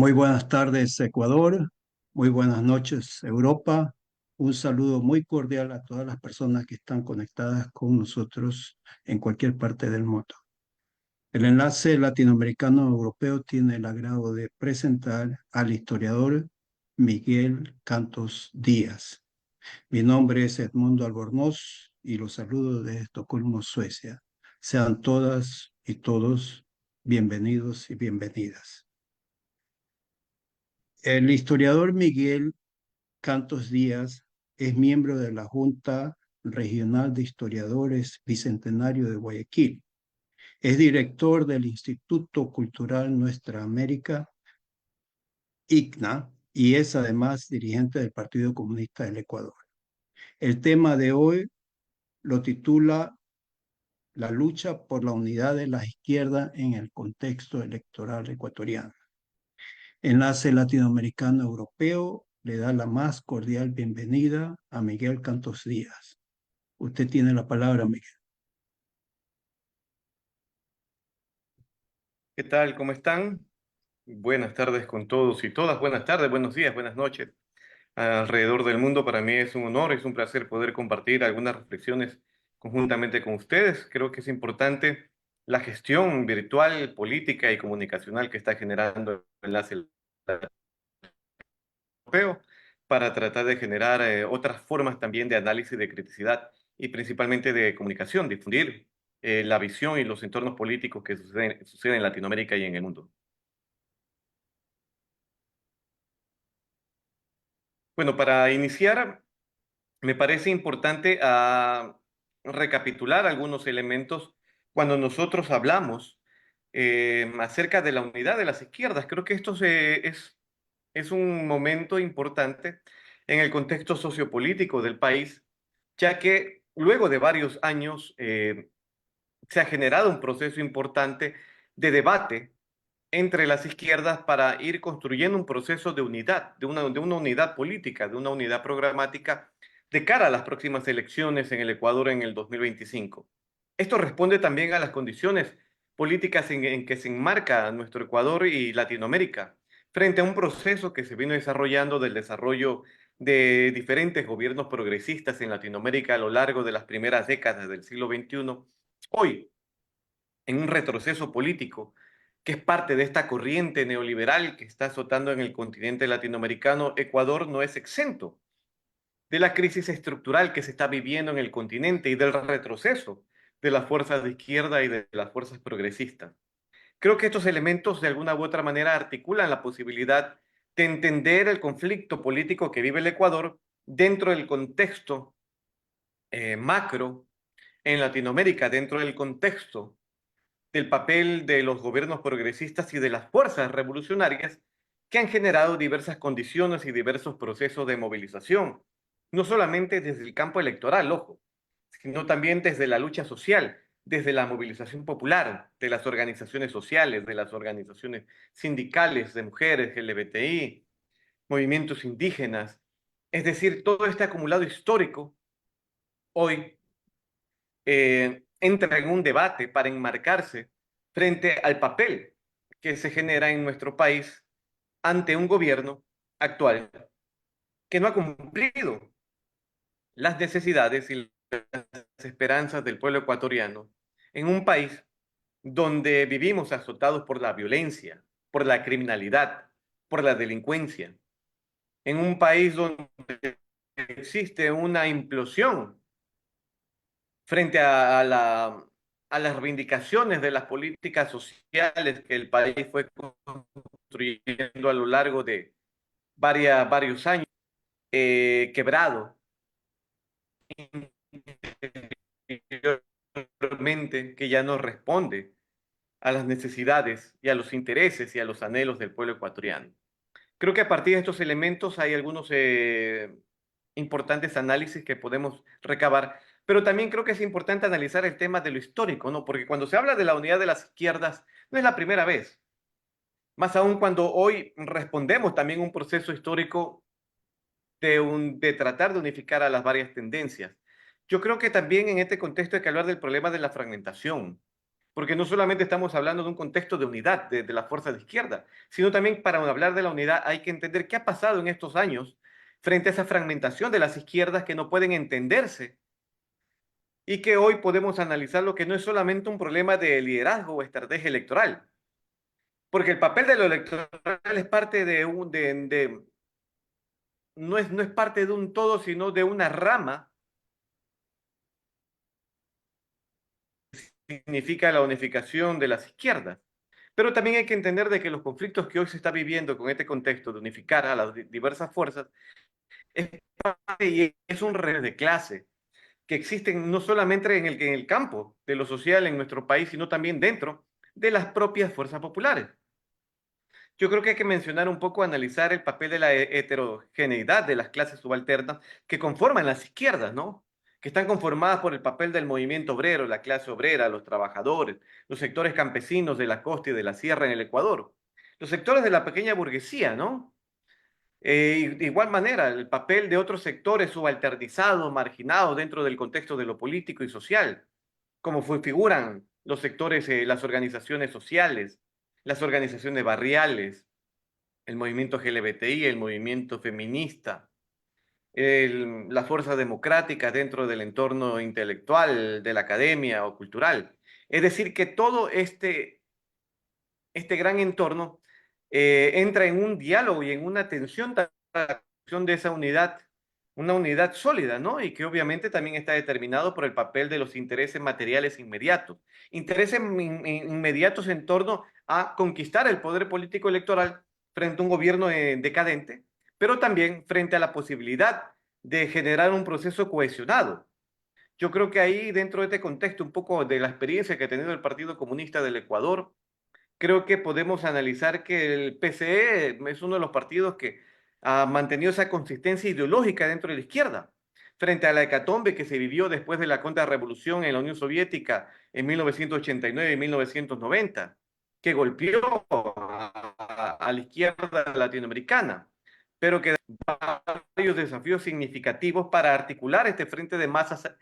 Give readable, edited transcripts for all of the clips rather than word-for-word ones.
Muy buenas tardes, Ecuador. Muy buenas noches, Europa. Un saludo muy cordial a todas las personas que están conectadas con nosotros en cualquier parte del mundo. El enlace latinoamericano-europeo tiene el agrado de presentar al historiador Miguel Cantos Díaz. Mi nombre es Edmundo Albornoz y los saludo desde Estocolmo, Suecia. Sean todas y todos bienvenidos y bienvenidas. El historiador Miguel Cantos Díaz es miembro de la Junta Regional de Historiadores Bicentenario de Guayaquil. Es director del Instituto Cultural Nuestra América, ICNA, y es además dirigente del Partido Comunista del Ecuador. El tema de hoy lo titula La lucha por la unidad de la izquierda en el contexto electoral ecuatoriano. Enlace Latinoamericano Europeo le da la más cordial bienvenida a Miguel Cantos Díaz. Usted tiene la palabra, Miguel. ¿Qué tal? ¿Cómo están? Buenas tardes con todos y todas. Buenas tardes, buenos días, buenas noches. Alrededor del mundo, para mí es un honor, es un placer poder compartir algunas reflexiones conjuntamente con ustedes. Creo que es importante la gestión virtual, política y comunicacional que está generando el enlace europeo para tratar de generar otras formas también de análisis, de criticidad y principalmente de comunicación, difundir la visión y los entornos políticos que suceden en Latinoamérica y en el mundo. Bueno, para iniciar, me parece importante recapitular algunos elementos cuando nosotros hablamos acerca de la unidad de las izquierdas. Creo que es un momento importante en el contexto sociopolítico del país, ya que luego de varios años se ha generado un proceso importante de debate entre las izquierdas para ir construyendo un proceso de unidad, de una unidad política, de una unidad programática de cara a las próximas elecciones en el Ecuador en el 2025. Esto responde también a las condiciones políticas en que se enmarca nuestro Ecuador y Latinoamérica, frente a un proceso que se vino desarrollando del desarrollo de diferentes gobiernos progresistas en Latinoamérica a lo largo de las primeras décadas del siglo XXI. Hoy, en un retroceso político que es parte de esta corriente neoliberal que está azotando en el continente latinoamericano, Ecuador no es exento de la crisis estructural que se está viviendo en el continente y del retroceso de las fuerzas de izquierda y de las fuerzas progresistas. Creo que estos elementos de alguna u otra manera articulan la posibilidad de entender el conflicto político que vive el Ecuador dentro del contexto macro en Latinoamérica, dentro del contexto del papel de los gobiernos progresistas y de las fuerzas revolucionarias que han generado diversas condiciones y diversos procesos de movilización, no solamente desde el campo electoral, ojo, sino también desde la lucha social, desde la movilización popular, de las organizaciones sociales, de las organizaciones sindicales, de mujeres, LGBTI, movimientos indígenas. Es decir, todo este acumulado histórico hoy entra en un debate para enmarcarse frente al papel que se genera en nuestro país ante un gobierno actual que no ha cumplido las necesidades y las esperanzas del pueblo ecuatoriano en un país donde vivimos azotados por la violencia, por la criminalidad, por la delincuencia, en un país donde existe una implosión frente a las reivindicaciones de las políticas sociales que el país fue construyendo a lo largo de varios años, quebrado interiormente, que ya no responde a las necesidades y a los intereses y a los anhelos del pueblo ecuatoriano. Creo que a partir de estos elementos hay algunos importantes análisis que podemos recabar, pero también creo que es importante analizar el tema de lo histórico, ¿no? Porque cuando se habla de la unidad de las izquierdas, no es la primera vez, más aún cuando hoy respondemos también a un proceso histórico de tratar de unificar a las varias tendencias. Yo creo que también en este contexto hay que hablar del problema de la fragmentación. porque no solamente estamos hablando de un contexto de unidad de la fuerza de izquierda, sino también para hablar de la unidad hay que entender qué ha pasado en estos años frente a esa fragmentación de las izquierdas que no pueden entenderse y que hoy podemos analizar lo que no es solamente un problema de liderazgo o estrategia electoral, porque el papel de lo electoral es parte no es parte de un todo, sino de una rama, que significa la unificación de las izquierdas. Pero también hay que entender de que los conflictos que hoy se está viviendo con este contexto de unificar a las diversas fuerzas es parte y es un revés de clase que existen no solamente en el campo de lo social en nuestro país, sino también dentro de las propias fuerzas populares. Yo creo que hay que mencionar un poco, analizar el papel de la heterogeneidad de las clases subalternas que conforman las izquierdas, ¿no? Que están conformadas por el papel del movimiento obrero, la clase obrera, los trabajadores, los sectores campesinos de la costa y de la sierra en el Ecuador, los sectores de la pequeña burguesía, ¿no? De igual manera, el papel de otros sectores subalternizados, marginados dentro del contexto de lo político y social, como figuran los sectores, las organizaciones sociales, las organizaciones barriales, el movimiento LGBTI, el movimiento feminista, las fuerzas democráticas dentro del entorno intelectual, de la academia o cultural. Es decir, que todo este gran entorno entra en un diálogo y en una tensión para la construcción de esa unidad, una unidad sólida, ¿no? Y que obviamente también está determinado por el papel de los intereses materiales inmediatos. Intereses inmediatos en torno a conquistar el poder político electoral frente a un gobierno decadente, pero también frente a la posibilidad de generar un proceso cohesionado. Yo creo que ahí, dentro de este contexto, un poco de la experiencia que ha tenido el Partido Comunista del Ecuador, creo que podemos analizar que el PCE es uno de los partidos que ha mantenido esa consistencia ideológica dentro de la izquierda, frente a la hecatombe que se vivió después de la contrarrevolución en la Unión Soviética en 1989 y 1990, que golpeó a la izquierda latinoamericana, pero que da varios desafíos significativos para articular este frente de masas,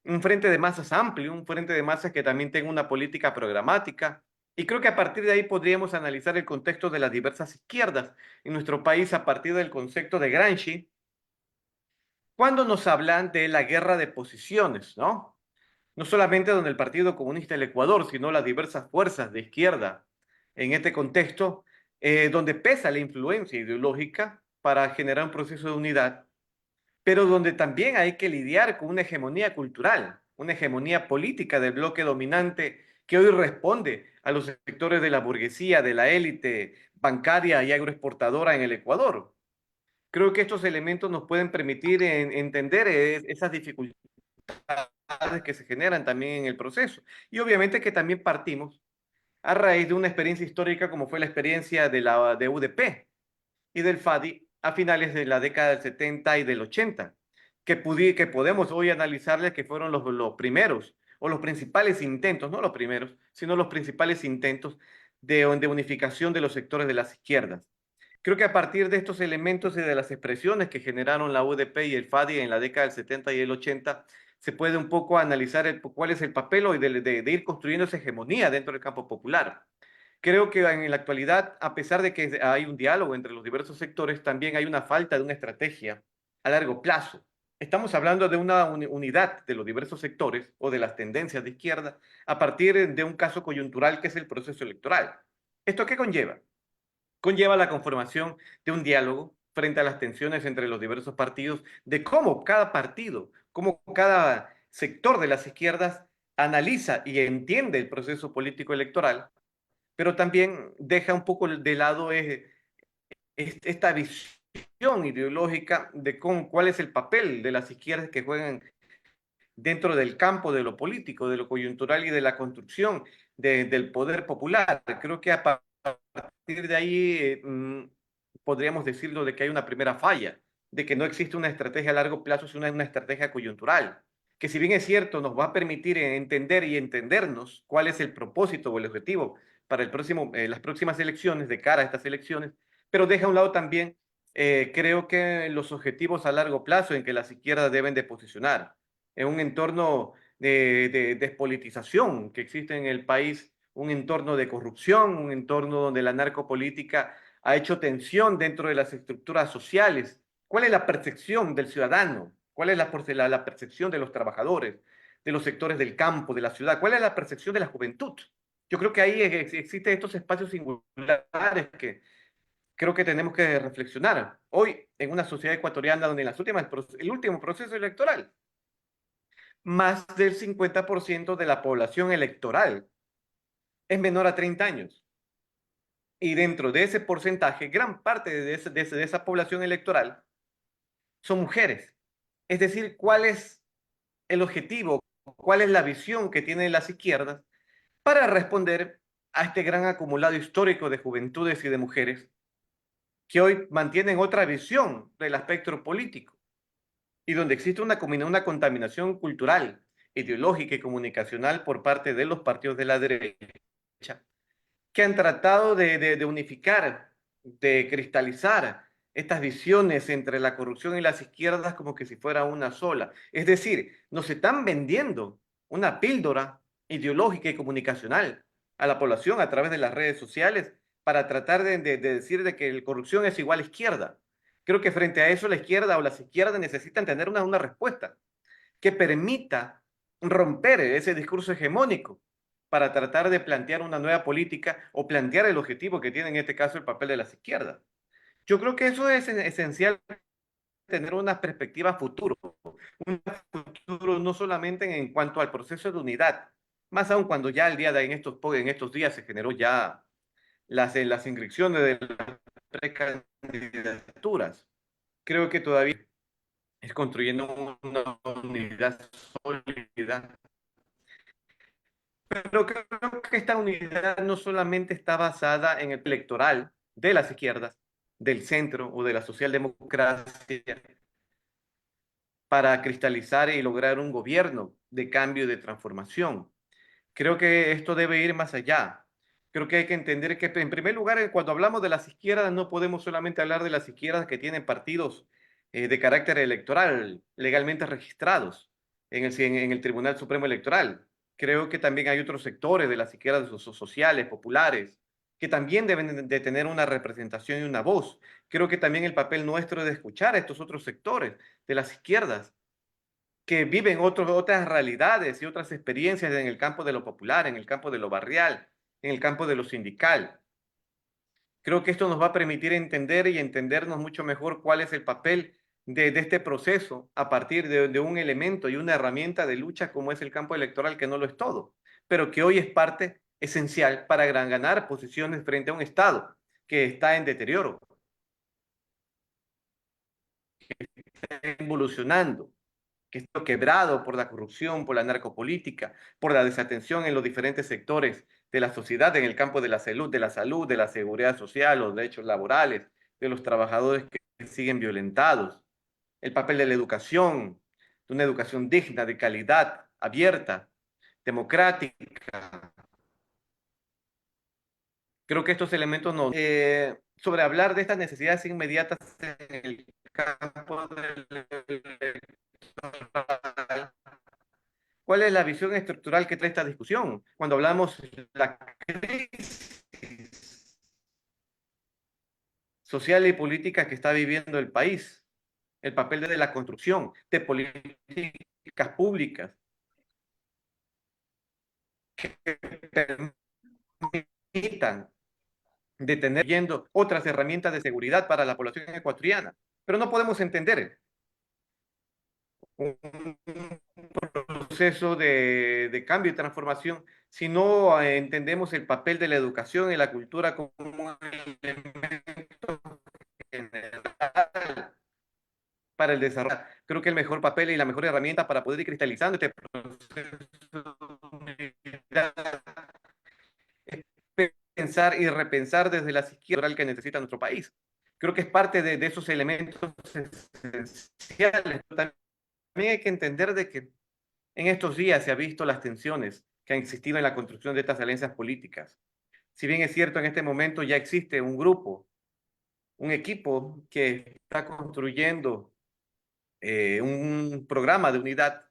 un frente de masas amplio, un frente de masas que también tenga una política programática, y creo que a partir de ahí podríamos analizar el contexto de las diversas izquierdas en nuestro país a partir del concepto de Gramsci, cuando nos hablan de la guerra de posiciones, ¿no? No solamente donde el Partido Comunista del Ecuador, sino las diversas fuerzas de izquierda en este contexto, donde pesa la influencia ideológica para generar un proceso de unidad, pero donde también hay que lidiar con una hegemonía cultural, una hegemonía política del bloque dominante que hoy responde a los sectores de la burguesía, de la élite bancaria y agroexportadora en el Ecuador. Creo que estos elementos nos pueden permitir entender esas dificultades que se generan también en el proceso. Y obviamente que también partimos a raíz de una experiencia histórica como fue la experiencia de UDP y del FADI a finales de la década del 70 y del 80, que podemos hoy analizarles que fueron los primeros o los principales intentos, no los primeros, sino los principales intentos de unificación de los sectores de las izquierdas. Creo que a partir de estos elementos y de las expresiones que generaron la UDP y el FADI en la década del 70 y el 80, se puede un poco analizar cuál es el papel hoy de ir construyendo esa hegemonía dentro del campo popular. Creo que en la actualidad, a pesar de que hay un diálogo entre los diversos sectores, también hay una falta de una estrategia a largo plazo. Estamos hablando de una unidad de los diversos sectores o de las tendencias de izquierda a partir de un caso coyuntural que es el proceso electoral. ¿Esto qué conlleva? Conlleva la conformación de un diálogo frente a las tensiones entre los diversos partidos, de cómo cada partido, cómo cada sector de las izquierdas analiza y entiende el proceso político electoral, pero también deja un poco de lado esta visión ideológica de cuál es el papel de las izquierdas que juegan dentro del campo de lo político, de lo coyuntural y de la construcción del poder popular. Creo que a partir de ahí podríamos decirlo de que hay una primera falla, de que no existe una estrategia a largo plazo, sino una estrategia coyuntural, que si bien es cierto, nos va a permitir entender y entendernos cuál es el propósito o el objetivo para las próximas elecciones, de cara a estas elecciones, pero deja a un lado también, creo que los objetivos a largo plazo en que las izquierdas deben de posicionar en un entorno de despolitización que existe en el país, un entorno de corrupción, un entorno donde la narcopolítica ha hecho tensión dentro de las estructuras sociales. ¿Cuál es la percepción del ciudadano? ¿Cuál es la percepción de los trabajadores, de los sectores del campo, de la ciudad? ¿Cuál es la percepción de la juventud? Yo creo que ahí existen estos espacios singulares que creo que tenemos que reflexionar. Hoy, en una sociedad ecuatoriana donde en el último proceso electoral, más del 50% de la población electoral es menor a 30 años. Y dentro de ese porcentaje, gran parte de esa población electoral son mujeres. Es decir, ¿cuál es el objetivo? ¿Cuál es la visión que tienen las izquierdas para responder a este gran acumulado histórico de juventudes y de mujeres que hoy mantienen otra visión del espectro político y donde existe una contaminación cultural, ideológica y comunicacional por parte de los partidos de la derecha que han tratado de unificar, de cristalizar estas visiones entre la corrupción y las izquierdas como que si fuera una sola. Es decir, nos están vendiendo una píldora ideológica y comunicacional a la población a través de las redes sociales para tratar de decir de que la corrupción es igual a izquierda. Creo que frente a eso la izquierda o las izquierdas necesitan tener una respuesta que permita romper ese discurso hegemónico para tratar de plantear una nueva política o plantear el objetivo que tiene en este caso el papel de las izquierdas. Yo creo que eso es esencial, tener una perspectiva futuro, un futuro no solamente en cuanto al proceso de unidad, más aún cuando ya el día de en estos días se generó ya las inscripciones de las precandidaturas. Creo que todavía es construyendo una unidad sólida. Pero creo que esta unidad no solamente está basada en el electoral de las izquierdas, del centro o de la socialdemocracia para cristalizar y lograr un gobierno de cambio y de transformación. Creo que esto debe ir más allá. Creo que hay que entender que, en primer lugar, cuando hablamos de las izquierdas, no podemos solamente hablar de las izquierdas que tienen partidos de carácter electoral legalmente registrados en el Tribunal Supremo Electoral. Creo que también hay otros sectores de las izquierdas sociales, populares, que también deben de tener una representación y una voz. Creo que también el papel nuestro es de escuchar a estos otros sectores de las izquierdas que viven otras realidades y otras experiencias en el campo de lo popular, en el campo de lo barrial, en el campo de lo sindical. Creo que esto nos va a permitir entender y entendernos mucho mejor cuál es el papel de este proceso a partir de un elemento y una herramienta de lucha como es el campo electoral, que no lo es todo, pero que hoy es parte esencial para ganar posiciones frente a un Estado que está en deterioro, evolucionando, que está quebrado por la corrupción, por la narcopolítica, por la desatención en los diferentes sectores de la sociedad, en el campo de la seguridad social, los derechos laborales, de los trabajadores que siguen violentados, el papel de la educación, de una educación digna, de calidad, abierta, democrática. Creo que estos elementos nos... sobre hablar de estas necesidades inmediatas en el campo del ¿cuál es la visión estructural que trae esta discusión? Cuando hablamos de la crisis social y política que está viviendo el país, el papel de la construcción de políticas públicas que permitan de tener viendo otras herramientas de seguridad para la población ecuatoriana. Pero no podemos entender un proceso de cambio y transformación si no entendemos el papel de la educación y la cultura como un elemento general para el desarrollo. Creo que el mejor papel y la mejor herramienta para poder ir cristalizando este proceso de unidad es pensar y repensar desde la izquierda que necesita nuestro país. Creo que es parte de esos elementos esenciales. También hay que entender de que en estos días se ha visto las tensiones que han existido en la construcción de estas alianzas políticas. Si bien es cierto, en este momento ya existe un grupo, un equipo que está construyendo un programa de unidad,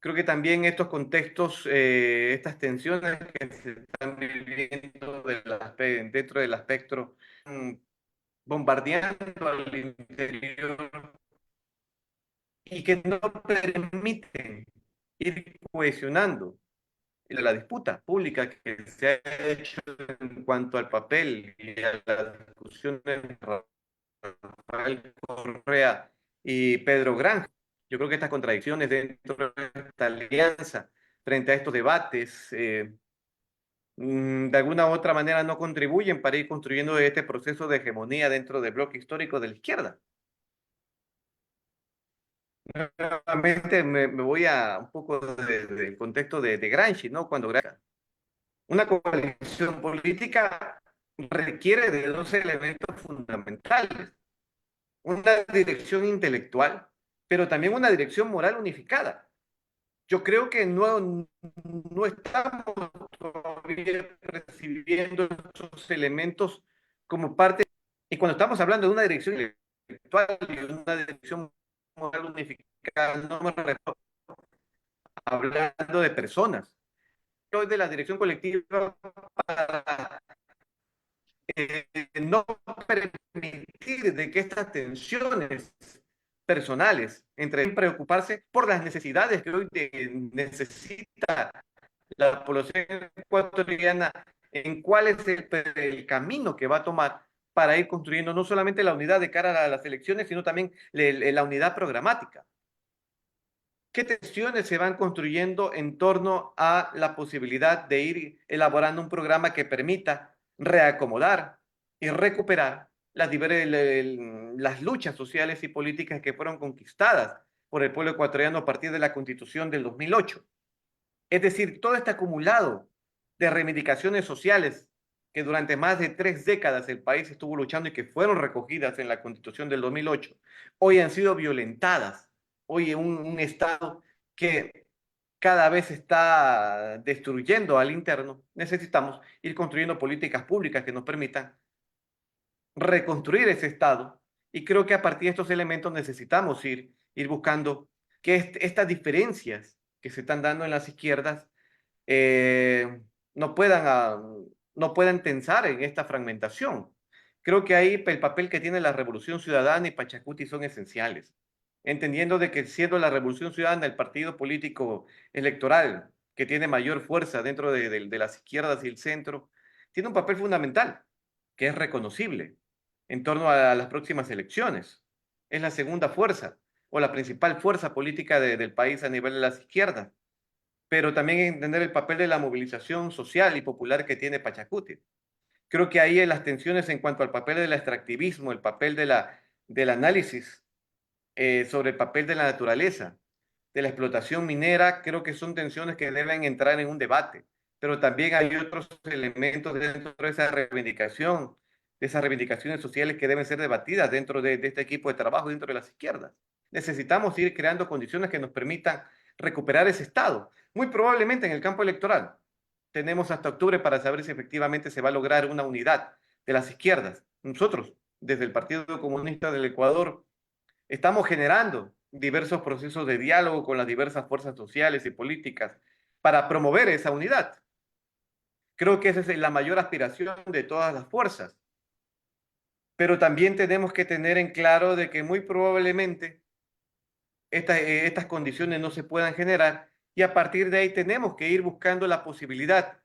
Creo que también estos contextos, estas tensiones que se están viviendo dentro del espectro, mm, bombardeando al interior y que no permiten ir cohesionando la disputa pública que se ha hecho en cuanto al papel y a la discusión de Rafael Correa y Pedro Granja. Yo creo que estas contradicciones dentro de esta alianza frente a estos debates, de alguna u otra manera no contribuyen para ir construyendo este proceso de hegemonía dentro del bloque histórico de la izquierda. Nuevamente me voy a un poco del contexto de Gramsci, ¿no? Cuando una coalición política requiere de dos elementos fundamentales: una dirección intelectual, pero también una dirección moral unificada. Yo creo que no estamos todavía percibiendo esos elementos como parte, y cuando estamos hablando de una dirección intelectual y una dirección moral unificada, no me refiero hablando de personas, sino de la dirección colectiva para no permitir de que estas tensiones personales entre preocuparse por las necesidades que hoy necesita la población ecuatoriana, en cuál es el camino que va a tomar para ir construyendo no solamente la unidad de cara a las elecciones, sino también la unidad programática. ¿Qué tensiones se van construyendo en torno a la posibilidad de ir elaborando un programa que permita reacomodar y recuperar las luchas sociales y políticas que fueron conquistadas por el pueblo ecuatoriano a partir de la Constitución del 2008? Es decir, todo este acumulado de reivindicaciones sociales que durante más de 3 décadas el país estuvo luchando y que fueron recogidas en la Constitución del 2008, hoy han sido violentadas. Hoy un Estado que cada vez está destruyendo al interno, necesitamos ir construyendo políticas públicas que nos permitan reconstruir ese Estado. Y creo que a partir de estos elementos necesitamos ir buscando que estas diferencias que se están dando en las izquierdas eh, no puedan, no puedan tensar en esta fragmentación. Creo que ahí el papel que tiene la Revolución Ciudadana y Pachacuti son esenciales, entendiendo de que siendo la Revolución Ciudadana el partido político electoral que tiene mayor fuerza dentro de las izquierdas y el centro, tiene un papel fundamental que es reconocible en torno a las próximas elecciones. Es la segunda fuerza o la principal fuerza política del país a nivel de las izquierdas, pero también entender el papel de la movilización social y popular que tiene Pachacuti. Creo que ahí las tensiones en cuanto al papel del extractivismo, el papel del análisis sobre el papel de la naturaleza, de la explotación minera, creo que son tensiones que deben entrar en un debate, pero también hay otros elementos dentro de esa reivindicación, de esas reivindicaciones sociales que deben ser debatidas dentro de este equipo de trabajo, dentro de las izquierdas. Necesitamos ir creando condiciones que nos permitan recuperar ese Estado. Muy probablemente en el campo electoral tenemos hasta octubre para saber si efectivamente se va a lograr una unidad de las izquierdas. Nosotros, desde el Partido Comunista del Ecuador, estamos generando diversos procesos de diálogo con las diversas fuerzas sociales y políticas para promover esa unidad. Creo que esa es la mayor aspiración de todas las fuerzas, pero también tenemos que tener en claro de que muy probablemente estas condiciones no se puedan generar y a partir de ahí tenemos que ir buscando la posibilidad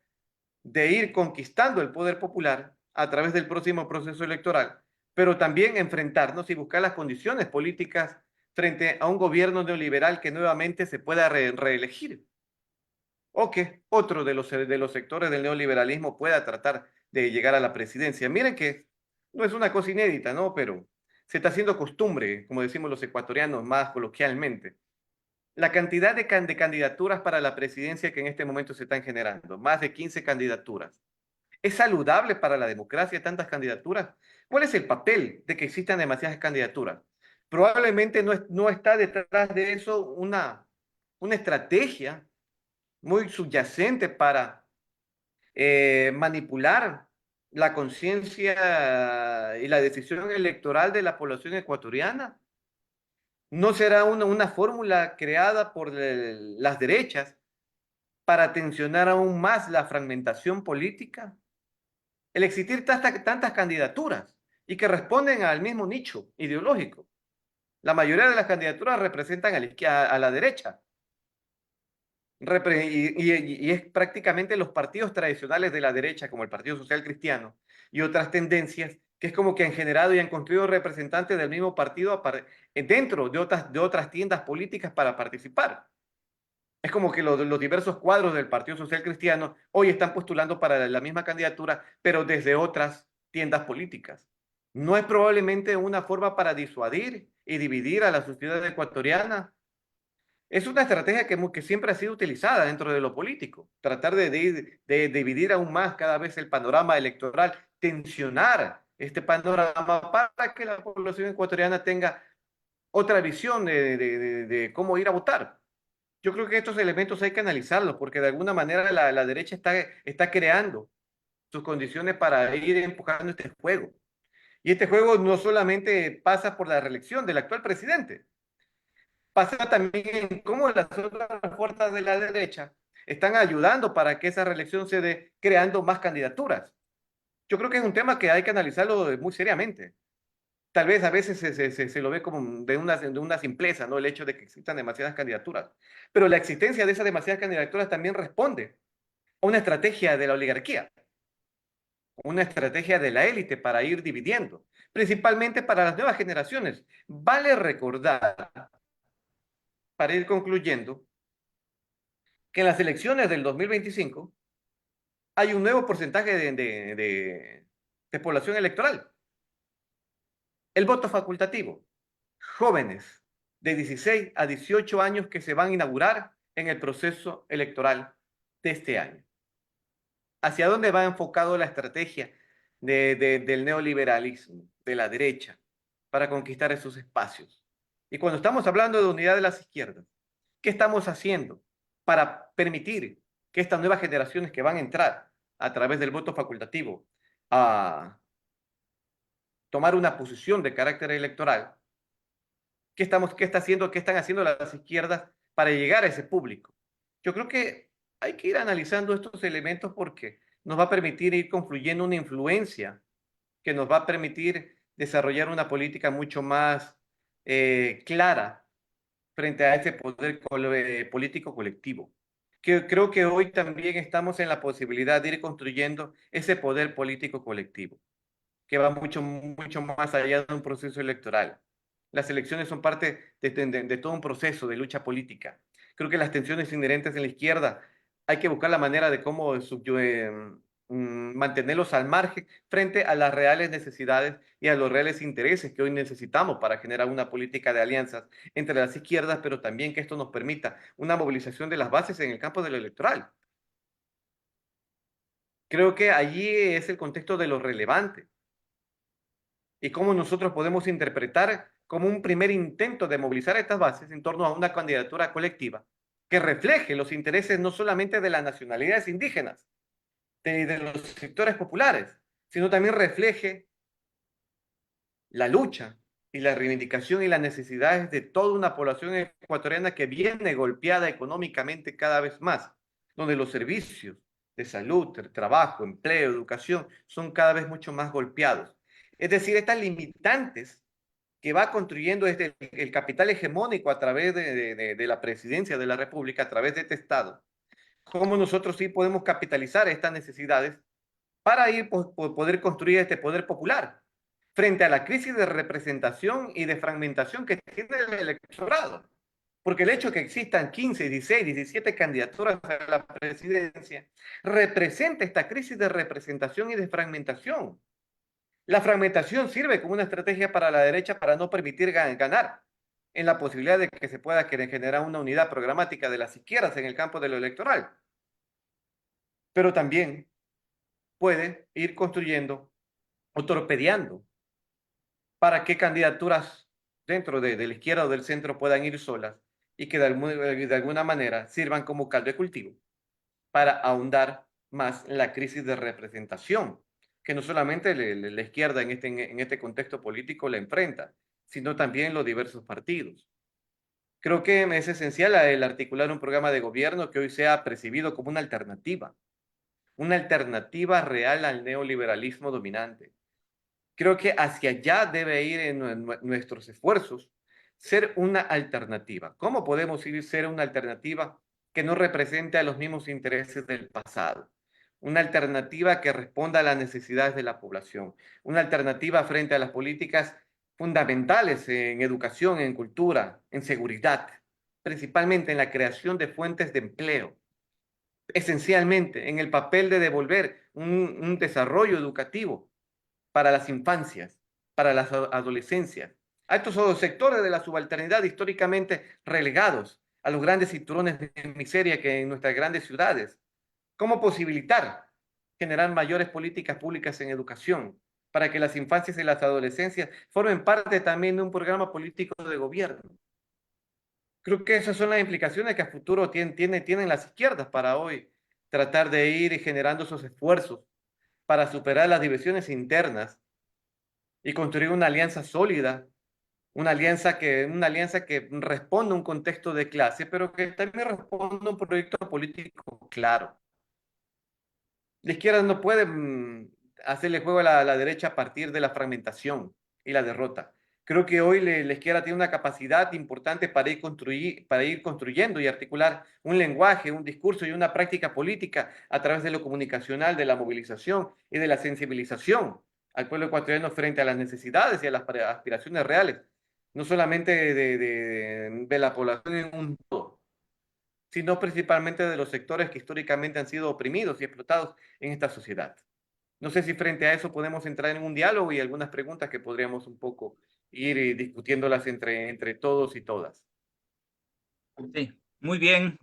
de ir conquistando el poder popular a través del próximo proceso electoral, pero también enfrentarnos y buscar las condiciones políticas frente a un gobierno neoliberal que nuevamente se pueda reelegir o que otro de los sectores del neoliberalismo pueda tratar de llegar a la presidencia. Miren que no es una cosa inédita, ¿no? Pero se está haciendo costumbre, como decimos los ecuatorianos más coloquialmente. La cantidad de candidaturas para la presidencia que en este momento se están generando, más de 15 candidaturas. ¿Es saludable para la democracia tantas candidaturas? ¿Cuál es el papel de que existan demasiadas candidaturas? Probablemente no está detrás de eso una estrategia muy subyacente para manipular la conciencia y la decisión electoral de la población ecuatoriana. ¿No será una fórmula creada por las derechas para tensionar aún más la fragmentación política? El existir tantas candidaturas y que responden al mismo nicho ideológico. La mayoría de las candidaturas representan a la derecha. Y es prácticamente los partidos tradicionales de la derecha, como el Partido Social Cristiano y otras tendencias, que es como que han generado y han construido representantes del mismo partido dentro de otras tiendas políticas para participar. Es como que los diversos cuadros del Partido Social Cristiano hoy están postulando para la misma candidatura, pero desde otras tiendas políticas. ¿No es probablemente una forma para disuadir y dividir a la sociedad ecuatoriana? Es una estrategia que siempre ha sido utilizada dentro de lo político, tratar de dividir aún más cada vez el panorama electoral, tensionar este panorama para que la población ecuatoriana tenga otra visión de cómo ir a votar. Yo creo que estos elementos hay que analizarlos porque de alguna manera la derecha está creando sus condiciones para ir empujando este juego. Y este juego no solamente pasa por la reelección del actual presidente, pasa también en cómo las otras fuerzas de la derecha están ayudando para que esa reelección se dé creando más candidaturas. Yo creo que es un tema que hay que analizarlo muy seriamente. Tal vez a veces se lo ve como de una simpleza, ¿no? El hecho de que existan demasiadas candidaturas. Pero la existencia de esas demasiadas candidaturas también responde a una estrategia de la oligarquía, una estrategia de la élite para ir dividiendo, principalmente para las nuevas generaciones. Vale recordar, para ir concluyendo, que en las elecciones del 2025 hay un nuevo porcentaje de población electoral. El voto facultativo. Jóvenes de 16 a 18 años que se van a inaugurar en el proceso electoral de este año. ¿Hacia dónde va enfocado la estrategia del neoliberalismo, de la derecha, para conquistar esos espacios? Y cuando estamos hablando de unidad de las izquierdas, ¿qué estamos haciendo para permitir que estas nuevas generaciones que van a entrar a través del voto facultativo a tomar una posición de carácter electoral? ¿Qué están haciendo las izquierdas para llegar a ese público? Yo creo que hay que ir analizando estos elementos porque nos va a permitir ir confluyendo una influencia que nos va a permitir desarrollar una política mucho más clara frente a ese poder político colectivo. Creo que hoy también estamos en la posibilidad de ir construyendo ese poder político colectivo que va mucho más allá de un proceso electoral. Las elecciones son parte de todo un proceso de lucha política. Creo que las tensiones inherentes en la izquierda hay que buscar la manera de cómo mantenerlos al margen frente a las reales necesidades y a los reales intereses que hoy necesitamos para generar una política de alianzas entre las izquierdas, pero también que esto nos permita una movilización de las bases en el campo de lo electoral. Creo que allí es el contexto de lo relevante y cómo nosotros podemos interpretar como un primer intento de movilizar estas bases en torno a una candidatura colectiva que refleje los intereses no solamente de las nacionalidades indígenas, de los sectores populares, sino también refleje la lucha y la reivindicación y las necesidades de toda una población ecuatoriana que viene golpeada económicamente cada vez más, donde los servicios de salud, trabajo, empleo, educación son cada vez mucho más golpeados. Es decir, estas limitantes que va construyendo el capital hegemónico a través de la presidencia de la República, a través de este Estado, cómo nosotros sí podemos capitalizar estas necesidades para poder construir este poder popular frente a la crisis de representación y de fragmentación que tiene el electorado. Porque el hecho de que existan 15, 16, 17 candidaturas a la presidencia representa esta crisis de representación y de fragmentación. La fragmentación sirve como una estrategia para la derecha para no permitir ganar en la posibilidad de que se pueda generar una unidad programática de las izquierdas en el campo de lo electoral. Pero también puede ir construyendo o torpedeando para que candidaturas dentro de la izquierda o del centro puedan ir solas y que de alguna manera sirvan como caldo de cultivo para ahondar más la crisis de representación, que no solamente la izquierda en este contexto político la enfrenta, sino también los diversos partidos. Creo que es esencial el articular un programa de gobierno que hoy sea percibido como una alternativa real al neoliberalismo dominante. Creo que hacia allá debe ir en nuestros esfuerzos, ser una alternativa. ¿Cómo podemos ir a ser una alternativa que no represente a los mismos intereses del pasado? Una alternativa que responda a las necesidades de la población. Una alternativa frente a las políticas fundamentales en educación, en cultura, en seguridad, principalmente en la creación de fuentes de empleo, esencialmente en el papel de devolver un desarrollo educativo para las infancias, para las adolescencias, a estos sectores de la subalternidad históricamente relegados a los grandes cinturones de miseria que en nuestras grandes ciudades. ¿Cómo posibilitar generar mayores políticas públicas en educación para que las infancias y las adolescencias formen parte también de un programa político de gobierno? Creo que esas son las implicaciones que a futuro tienen las izquierdas para hoy tratar de ir generando esos esfuerzos para superar las divisiones internas y construir una alianza sólida, una alianza que responda a un contexto de clase, pero que también responda a un proyecto político claro. La izquierda no puede hacerle juego a la derecha a partir de la fragmentación y la derrota. Creo que hoy la izquierda tiene una capacidad importante para ir construyendo y articular un lenguaje, un discurso y una práctica política a través de lo comunicacional, de la movilización y de la sensibilización al pueblo ecuatoriano frente a las necesidades y a las aspiraciones reales, no solamente de la población en un todo, sino principalmente de los sectores que históricamente han sido oprimidos y explotados en esta sociedad. No sé si frente a eso podemos entrar en un diálogo y algunas preguntas que podríamos un poco ir discutiéndolas entre todos y todas. Sí, muy bien.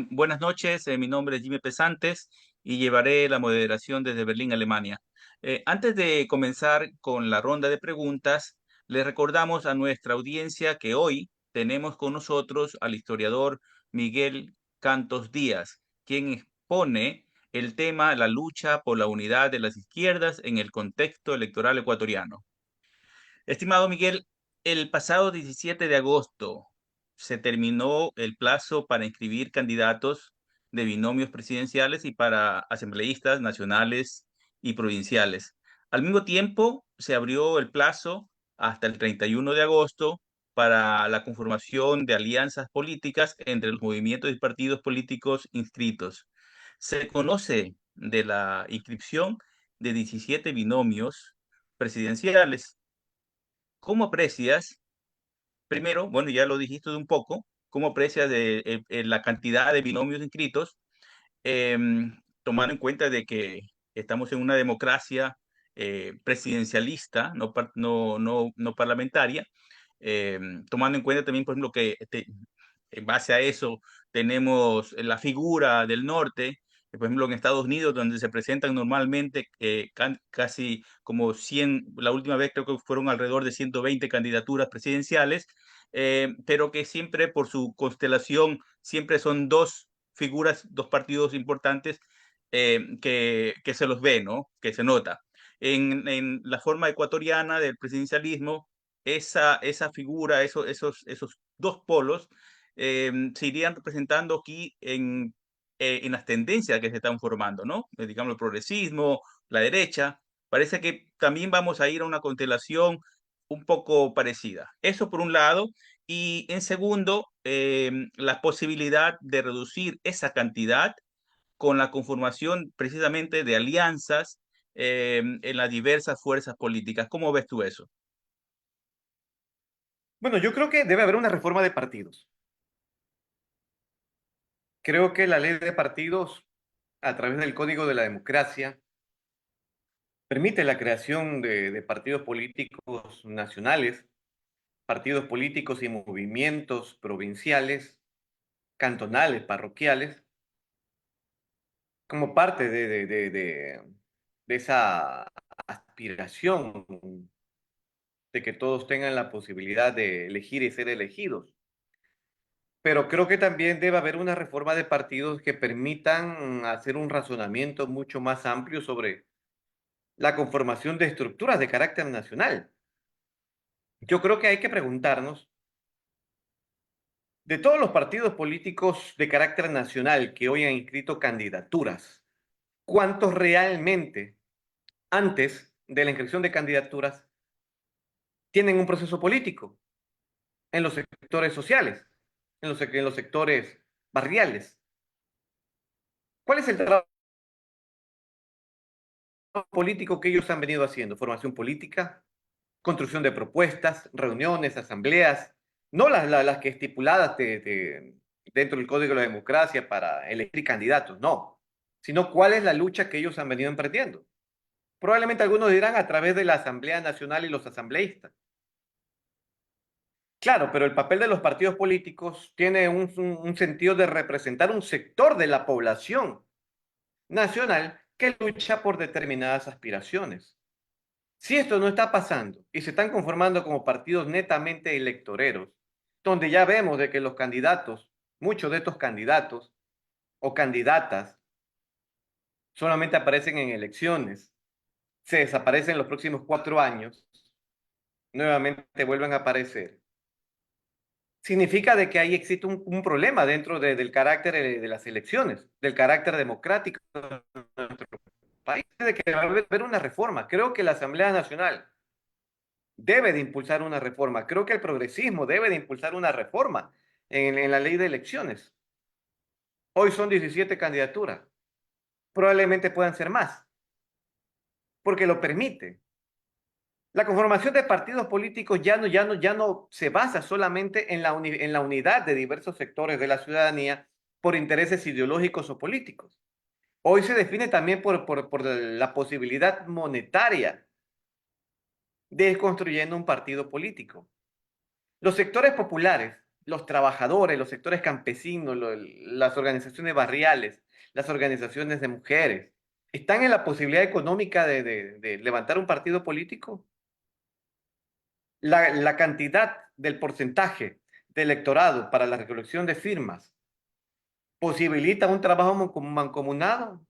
Buenas noches. Mi nombre es Jimmy Pesantes y llevaré la moderación desde Berlín, Alemania. Antes de comenzar con la ronda de preguntas, le recordamos a nuestra audiencia que hoy tenemos con nosotros al historiador Miguel Cantos Díaz, quien expone el tema la lucha por la unidad de las izquierdas en el contexto electoral ecuatoriano. Estimado Miguel, el pasado 17 de agosto se terminó el plazo para inscribir candidatos de binomios presidenciales y para asambleístas nacionales y provinciales. Al mismo tiempo, se abrió el plazo hasta el 31 de agosto para la conformación de alianzas políticas entre los movimientos y partidos políticos inscritos. Se conoce de la inscripción de 17 binomios presidenciales. ¿Cómo aprecias, primero, bueno, ya lo dijiste de un poco, cómo aprecias la cantidad de binomios inscritos, tomando en cuenta de que estamos en una democracia presidencialista, no parlamentaria, tomando en cuenta también, por ejemplo, que en base a eso tenemos la figura del norte, por ejemplo, en Estados Unidos, donde se presentan normalmente casi como 100, la última vez creo que fueron alrededor de 120 candidaturas presidenciales, pero que siempre por su constelación, siempre son dos figuras, dos partidos importantes que se los ve, ¿no? Que se nota. En la forma ecuatoriana del presidencialismo, esa figura, esos dos polos, se irían representando aquí en las tendencias que se están formando, ¿no? Digamos, el progresismo, la derecha. Parece que también vamos a ir a una constelación un poco parecida. Eso por un lado. Y en segundo, la posibilidad de reducir esa cantidad con la conformación precisamente de alianzas en las diversas fuerzas políticas. ¿Cómo ves tú eso? Bueno, yo creo que debe haber una reforma de partidos. Creo que la ley de partidos, a través del Código de la Democracia, permite la creación de partidos políticos nacionales, partidos políticos y movimientos provinciales, cantonales, parroquiales, como parte de esa aspiración de que todos tengan la posibilidad de elegir y ser elegidos. Pero creo que también debe haber una reforma de partidos que permitan hacer un razonamiento mucho más amplio sobre la conformación de estructuras de carácter nacional. Yo creo que hay que preguntarnos De todos los partidos políticos de carácter nacional que hoy han inscrito candidaturas, ¿cuántos realmente, antes de la inscripción de candidaturas, tienen un proceso político en los sectores sociales, en los sectores barriales? ¿Cuál es el trabajo político que ellos han venido haciendo? Formación política, construcción de propuestas, reuniones, asambleas, no las que estipuladas dentro del Código de la Democracia para elegir candidatos, no, sino cuál es la lucha que ellos han venido emprendiendo. Probablemente algunos dirán a través de la Asamblea Nacional y los asambleístas. Claro, pero el papel de los partidos políticos tiene un sentido de representar un sector de la población nacional que lucha por determinadas aspiraciones. Si esto no está pasando y se están conformando como partidos netamente electoreros, donde ya vemos de que los candidatos, muchos de estos candidatos o candidatas, solamente aparecen en elecciones, se desaparecen los próximos 4 años, nuevamente vuelven a aparecer, significa de que ahí existe un problema dentro del carácter de las elecciones, del carácter democrático de nuestro país, de que va a haber una reforma. Creo que la Asamblea Nacional debe de impulsar una reforma. Creo que el progresismo debe de impulsar una reforma en la ley de elecciones. Hoy son 17 candidaturas. Probablemente puedan ser más, porque lo permite. La conformación de partidos políticos ya no se basa solamente en la unidad de diversos sectores de la ciudadanía por intereses ideológicos o políticos. Hoy se define también por la posibilidad monetaria de ir construyendo un partido político. Los sectores populares, los trabajadores, los sectores campesinos, las organizaciones barriales, las organizaciones de mujeres, ¿están en la posibilidad económica de levantar un partido político? La cantidad del porcentaje de electorado para la recolección de firmas posibilita un trabajo mancomunado.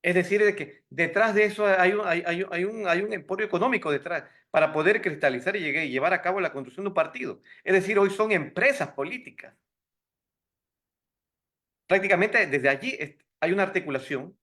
Es decir, de que detrás de eso hay un emporio económico detrás para poder cristalizar y llevar a cabo la construcción de un partido. Es decir, hoy son empresas políticas. Prácticamente desde allí hay una articulación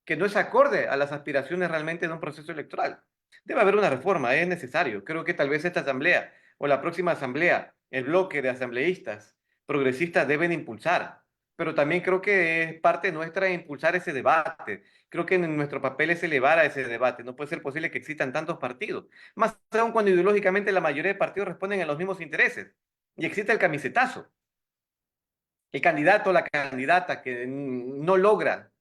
que no es acorde a las aspiraciones realmente de un proceso electoral. Debe haber una reforma, es necesario. Creo que tal vez esta asamblea o la próxima asamblea, el bloque de asambleístas progresistas deben impulsar, pero también creo que es parte nuestra impulsar ese debate. Creo que nuestro papel es elevar a ese debate. No puede ser posible que existan tantos partidos, más aún cuando ideológicamente la mayoría de partidos responden a los mismos intereses y existe el camisetazo. El candidato o la candidata que no logra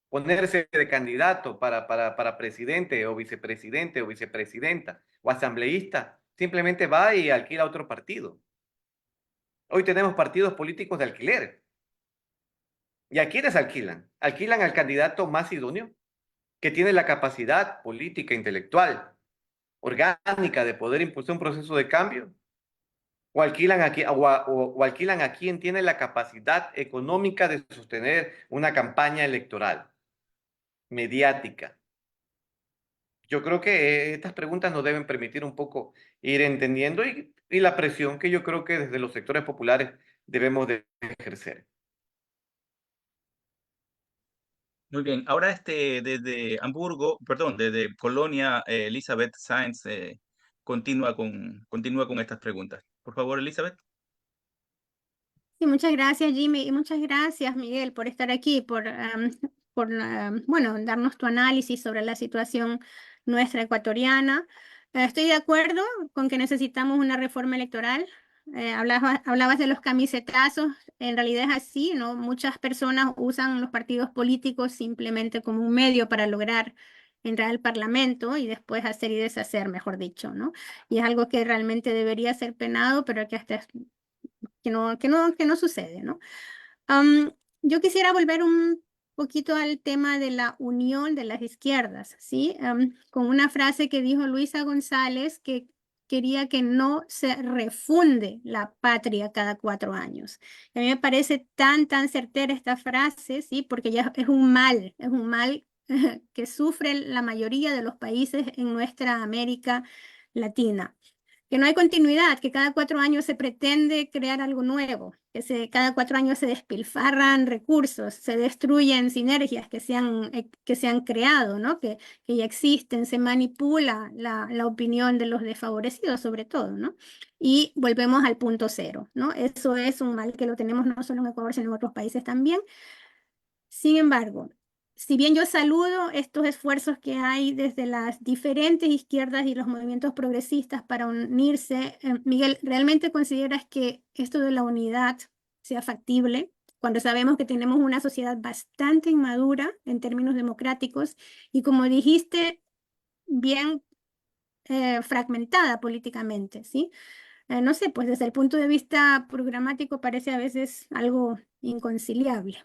ponerse de candidato para presidente o vicepresidenta o asambleísta, simplemente va y alquila otro partido. Hoy tenemos partidos políticos de alquiler. ¿Y a quiénes alquilan? Alquilan al candidato más idóneo, que tiene la capacidad política, intelectual, orgánica de poder impulsar un proceso de cambio. O alquilan a quien tiene la capacidad económica de sostener una campaña electoral, mediática. Yo creo que estas preguntas nos deben permitir un poco ir entendiendo y la presión que yo creo que desde los sectores populares debemos de ejercer. Muy bien. Ahora desde Hamburgo, perdón, desde Colonia, Elizabeth Sáenz continúa con estas preguntas. Por favor, Elizabeth. Sí, muchas gracias, Jimmy, y muchas gracias, Miguel, por estar aquí, bueno, darnos tu análisis sobre la situación nuestra ecuatoriana. Estoy de acuerdo con que necesitamos una reforma electoral. Hablabas de los camisetazos, en realidad es así, ¿no? Muchas personas usan los partidos políticos simplemente como un medio para lograr entrar al Parlamento y después hacer y deshacer, mejor dicho, ¿no? Y es algo que realmente debería ser penado, pero que no sucede, ¿no? Yo quisiera volver un poquito al tema de la unión de las izquierdas, ¿sí? Con una frase que dijo Luisa González, que quería que no se refunde la patria cada 4 años. A mí me parece tan certera esta frase, ¿sí? Porque ya es un mal que sufre la mayoría de los países en nuestra América Latina. que no hay continuidad, que cada 4 años se pretende crear algo nuevo, cada 4 años se despilfarran recursos, se destruyen sinergias que se han creado, ¿no? Que ya existen, se manipula la opinión de los desfavorecidos sobre todo, ¿no? Y volvemos al punto cero, ¿no? Eso es un mal que lo tenemos no solo en Ecuador, sino en otros países también. Sin embargo, si bien yo saludo estos esfuerzos que hay desde las diferentes izquierdas y los movimientos progresistas para unirse, Miguel, ¿realmente consideras que esto de la unidad sea factible cuando sabemos que tenemos una sociedad bastante inmadura en términos democráticos y, como dijiste, bien fragmentada políticamente, ¿sí? No sé, pues desde el punto de vista programático parece a veces algo inconciliable.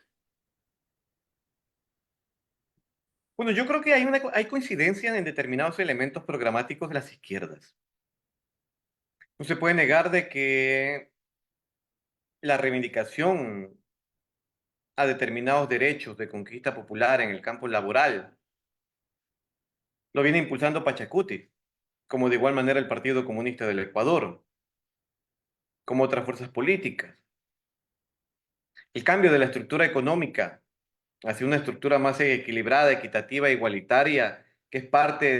Bueno, yo creo que hay coincidencia en determinados elementos programáticos de las izquierdas. No se puede negar de que la reivindicación a determinados derechos de conquista popular en el campo laboral lo viene impulsando Pachacuti, como de igual manera el Partido Comunista del Ecuador, como otras fuerzas políticas. El cambio de la estructura económica hacia una estructura más equilibrada, equitativa, igualitaria, que es parte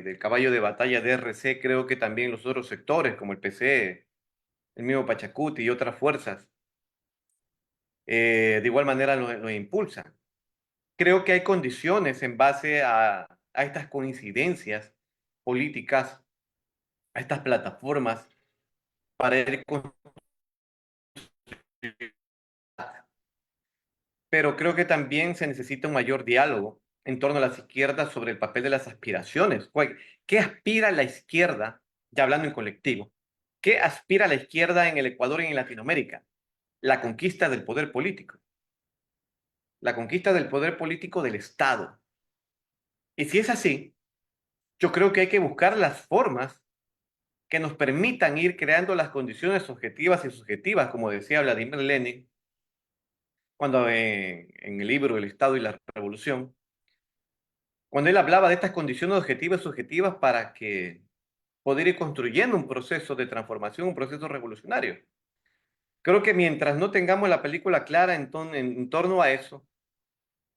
del caballo de batalla de RC, creo que también los otros sectores, como el PC, el mismo Pachacuti y otras fuerzas, de igual manera lo impulsan. Creo que hay condiciones en base a estas coincidencias políticas, a estas plataformas, para ir construyendo. Pero creo que también se necesita un mayor diálogo en torno a las izquierdas sobre el papel de las aspiraciones. ¿Qué aspira la izquierda, ya hablando en colectivo? ¿Qué aspira la izquierda en el Ecuador y en Latinoamérica? La conquista del poder político. La conquista del poder político del Estado. Y si es así, yo creo que hay que buscar las formas que nos permitan ir creando las condiciones objetivas y subjetivas, como decía Vladimir Lenin, cuando en el libro El Estado y la Revolución, cuando él hablaba de estas condiciones objetivas y subjetivas para que poder ir construyendo un proceso de transformación, un proceso revolucionario. Creo que mientras no tengamos la película clara en torno a eso,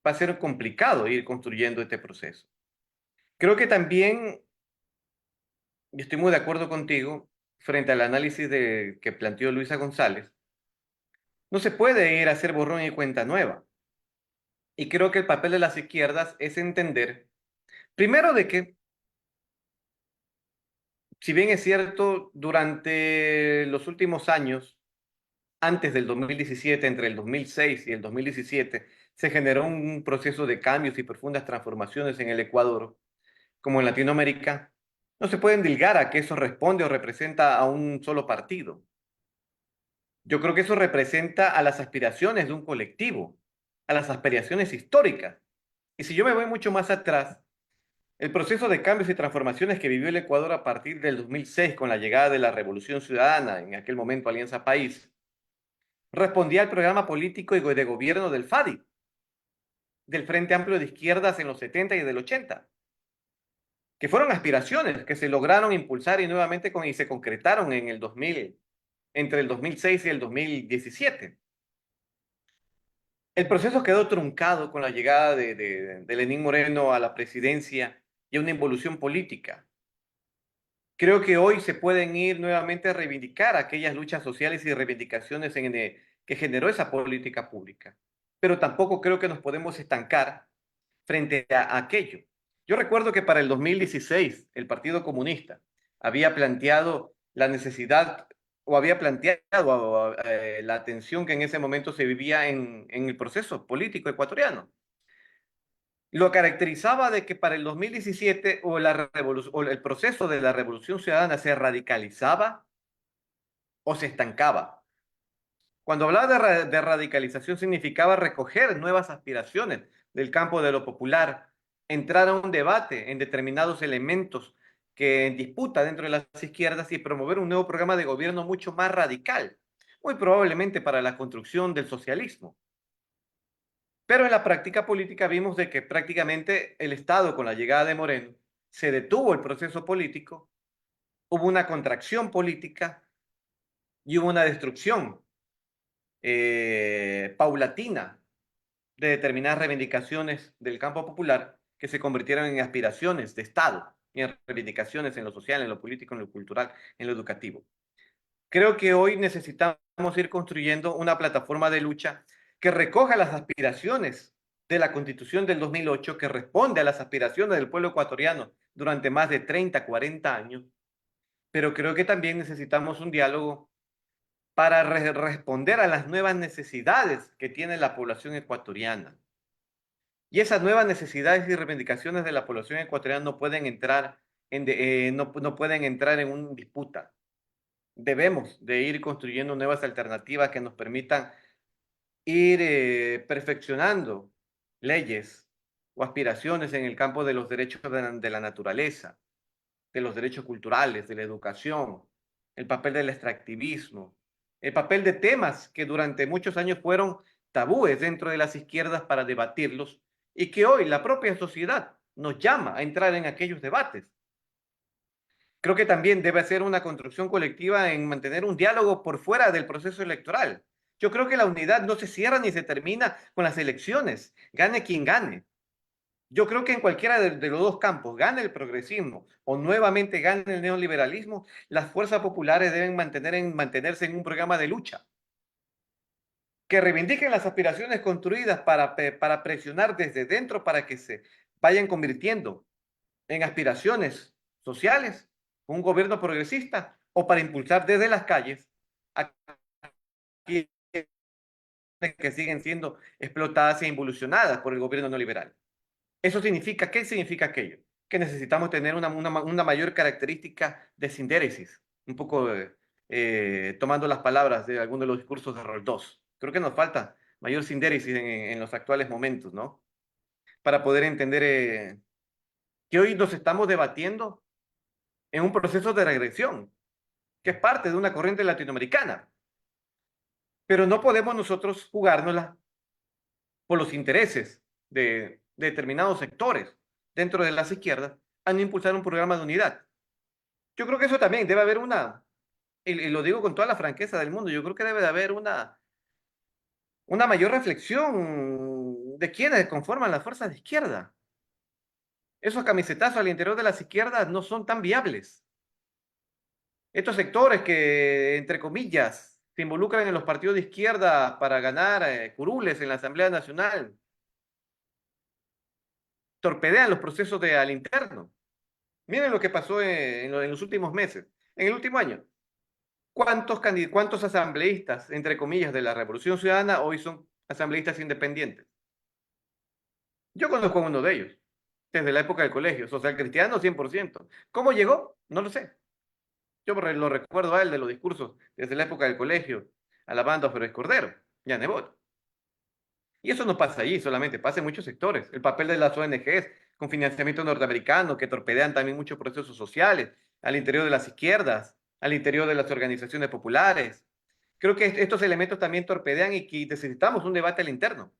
va a ser complicado ir construyendo este proceso. Creo que también, y estoy muy de acuerdo contigo, frente al análisis que planteó Luisa González, no se puede ir a hacer borrón y cuenta nueva. Y creo que el papel de las izquierdas es entender, primero, de que, si bien es cierto, durante los últimos años, antes del 2017, entre el 2006 y el 2017, se generó un proceso de cambios y profundas transformaciones en el Ecuador, como en Latinoamérica. No se puede endilgar a que eso responde o representa a un solo partido. Yo creo que eso representa a las aspiraciones de un colectivo, a las aspiraciones históricas. Y si yo me voy mucho más atrás, el proceso de cambios y transformaciones que vivió el Ecuador a partir del 2006 con la llegada de la Revolución Ciudadana, en aquel momento Alianza País, respondía al programa político y de gobierno del FADI, del Frente Amplio de Izquierdas en los 70 y del 80, que fueron aspiraciones que se lograron impulsar y nuevamente y se concretaron en el 2000, entre el 2006 y el 2017. El proceso quedó truncado con la llegada de Lenín Moreno a la presidencia y a una involución política. Creo que hoy se pueden ir nuevamente a reivindicar aquellas luchas sociales y reivindicaciones que generó esa política pública. Pero tampoco creo que nos podemos estancar frente a aquello. Yo recuerdo que para el 2016 el Partido Comunista había planteado la necesidad o había planteado la tensión que en ese momento se vivía en el proceso político ecuatoriano. Lo caracterizaba de que para el 2017 o el proceso de la Revolución Ciudadana se radicalizaba o se estancaba. Cuando hablaba de radicalización significaba recoger nuevas aspiraciones del campo de lo popular, entrar a un debate en determinados elementos que en disputa dentro de las izquierdas y promover un nuevo programa de gobierno mucho más radical, muy probablemente para la construcción del socialismo. Pero en la práctica política vimos de que prácticamente el Estado, con la llegada de Moreno, se detuvo el proceso político hubo una contracción política y hubo una destrucción paulatina de determinadas reivindicaciones del campo popular que se convirtieron en aspiraciones de Estado y en reivindicaciones en lo social, en lo político, en lo cultural, en lo educativo. Creo que hoy necesitamos ir construyendo una plataforma de lucha que recoja las aspiraciones de la Constitución del 2008, que responde a las aspiraciones del pueblo ecuatoriano durante más de 30, 40 años, pero creo que también necesitamos un diálogo para responder a las nuevas necesidades que tiene la población ecuatoriana. Y esas nuevas necesidades y reivindicaciones de la población ecuatoriana no pueden entrar no pueden entrar en una disputa. Debemos de ir construyendo nuevas alternativas que nos permitan ir perfeccionando leyes o aspiraciones en el campo de los derechos de la naturaleza, de los derechos culturales, de la educación, el papel del extractivismo, el papel de temas que durante muchos años fueron tabúes dentro de las izquierdas para debatirlos y que hoy la propia sociedad nos llama a entrar en aquellos debates. Creo que también debe ser una construcción colectiva en mantener un diálogo por fuera del proceso electoral. Yo creo que la unidad no se cierra ni se termina con las elecciones, gane quien gane. Yo creo que en cualquiera de los dos campos, gane el progresismo o nuevamente gane el neoliberalismo, las fuerzas populares deben mantenerse en un programa de lucha que reivindiquen las aspiraciones construidas para presionar desde dentro para que se vayan convirtiendo en aspiraciones sociales, un gobierno progresista, o para impulsar desde las calles a quienes que siguen siendo explotadas e involucionadas por el gobierno neoliberal. Eso significa, ¿qué significa aquello? Que necesitamos tener una mayor característica de sindéresis, un poco tomando las palabras de algunos de los discursos de Roldós. Creo que nos falta mayor sindéresis en los actuales momentos, ¿no? Para poder entender que hoy nos estamos debatiendo en un proceso de regresión, que es parte de una corriente latinoamericana. Pero no podemos nosotros jugárnosla por los intereses de determinados sectores dentro de las izquierdas a no impulsar un programa de unidad. Yo creo que eso también debe haber y lo digo con toda la franqueza del mundo, yo creo que debe de haber una mayor reflexión de quiénes conforman las fuerzas de izquierda. Esos camisetazos al interior de las izquierdas no son tan viables. Estos sectores que, entre comillas, se involucran en los partidos de izquierda para ganar curules en la Asamblea Nacional, torpedean los procesos al interno. Miren lo que pasó en los últimos meses, en el último año. ¿Cuántos asambleístas, entre comillas, de la Revolución Ciudadana hoy son asambleístas independientes? Yo conozco a uno de ellos, desde la época del colegio, social cristiano 100%. ¿Cómo llegó? No lo sé. Yo lo recuerdo a él de los discursos desde la época del colegio, alabando a Férez Cordero y a Nebot. Y eso no pasa allí solamente, pasa en muchos sectores. El papel de las ONGs con financiamiento norteamericano que torpedean también muchos procesos sociales al interior de las izquierdas, al interior de las organizaciones populares. Creo que estos elementos también torpedean y que necesitamos un debate al interno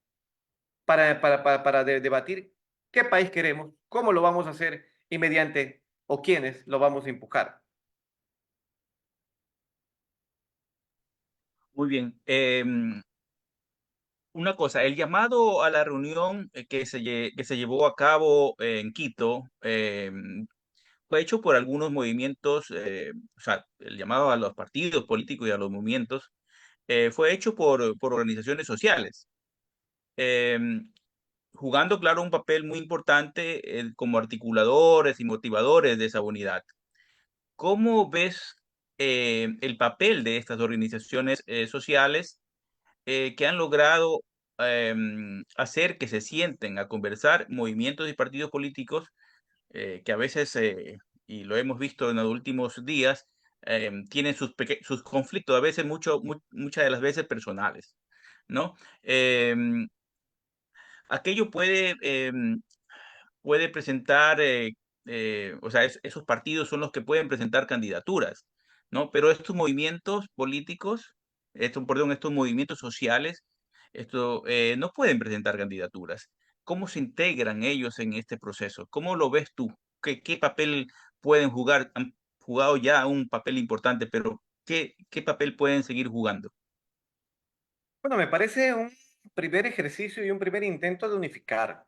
para debatir qué país queremos, cómo lo vamos a hacer y mediante o quiénes lo vamos a empujar. Muy bien. Una cosa, el llamado a la reunión que se llevó a cabo en Quito fue hecho por algunos movimientos, o sea, el llamado a los partidos políticos y a los movimientos fue hecho por organizaciones sociales, em, jugando, claro, un papel muy importante como articuladores y motivadores de esa unidad. ¿Cómo ves el papel de estas organizaciones sociales que han logrado hacer que se sienten a conversar movimientos y partidos políticos que a veces, y lo hemos visto en los últimos días, tienen sus conflictos, a veces muchas de las veces personales, ¿no? Aquello puede presentar, o sea, esos partidos son los que pueden presentar candidaturas, ¿no? Pero estos movimientos políticos, estos movimientos sociales, no pueden presentar candidaturas. ¿Cómo se integran ellos en este proceso? ¿Cómo lo ves tú? ¿Qué papel pueden jugado ya un papel importante, pero ¿qué papel pueden seguir jugando? Bueno, me parece un primer ejercicio y un primer intento de unificar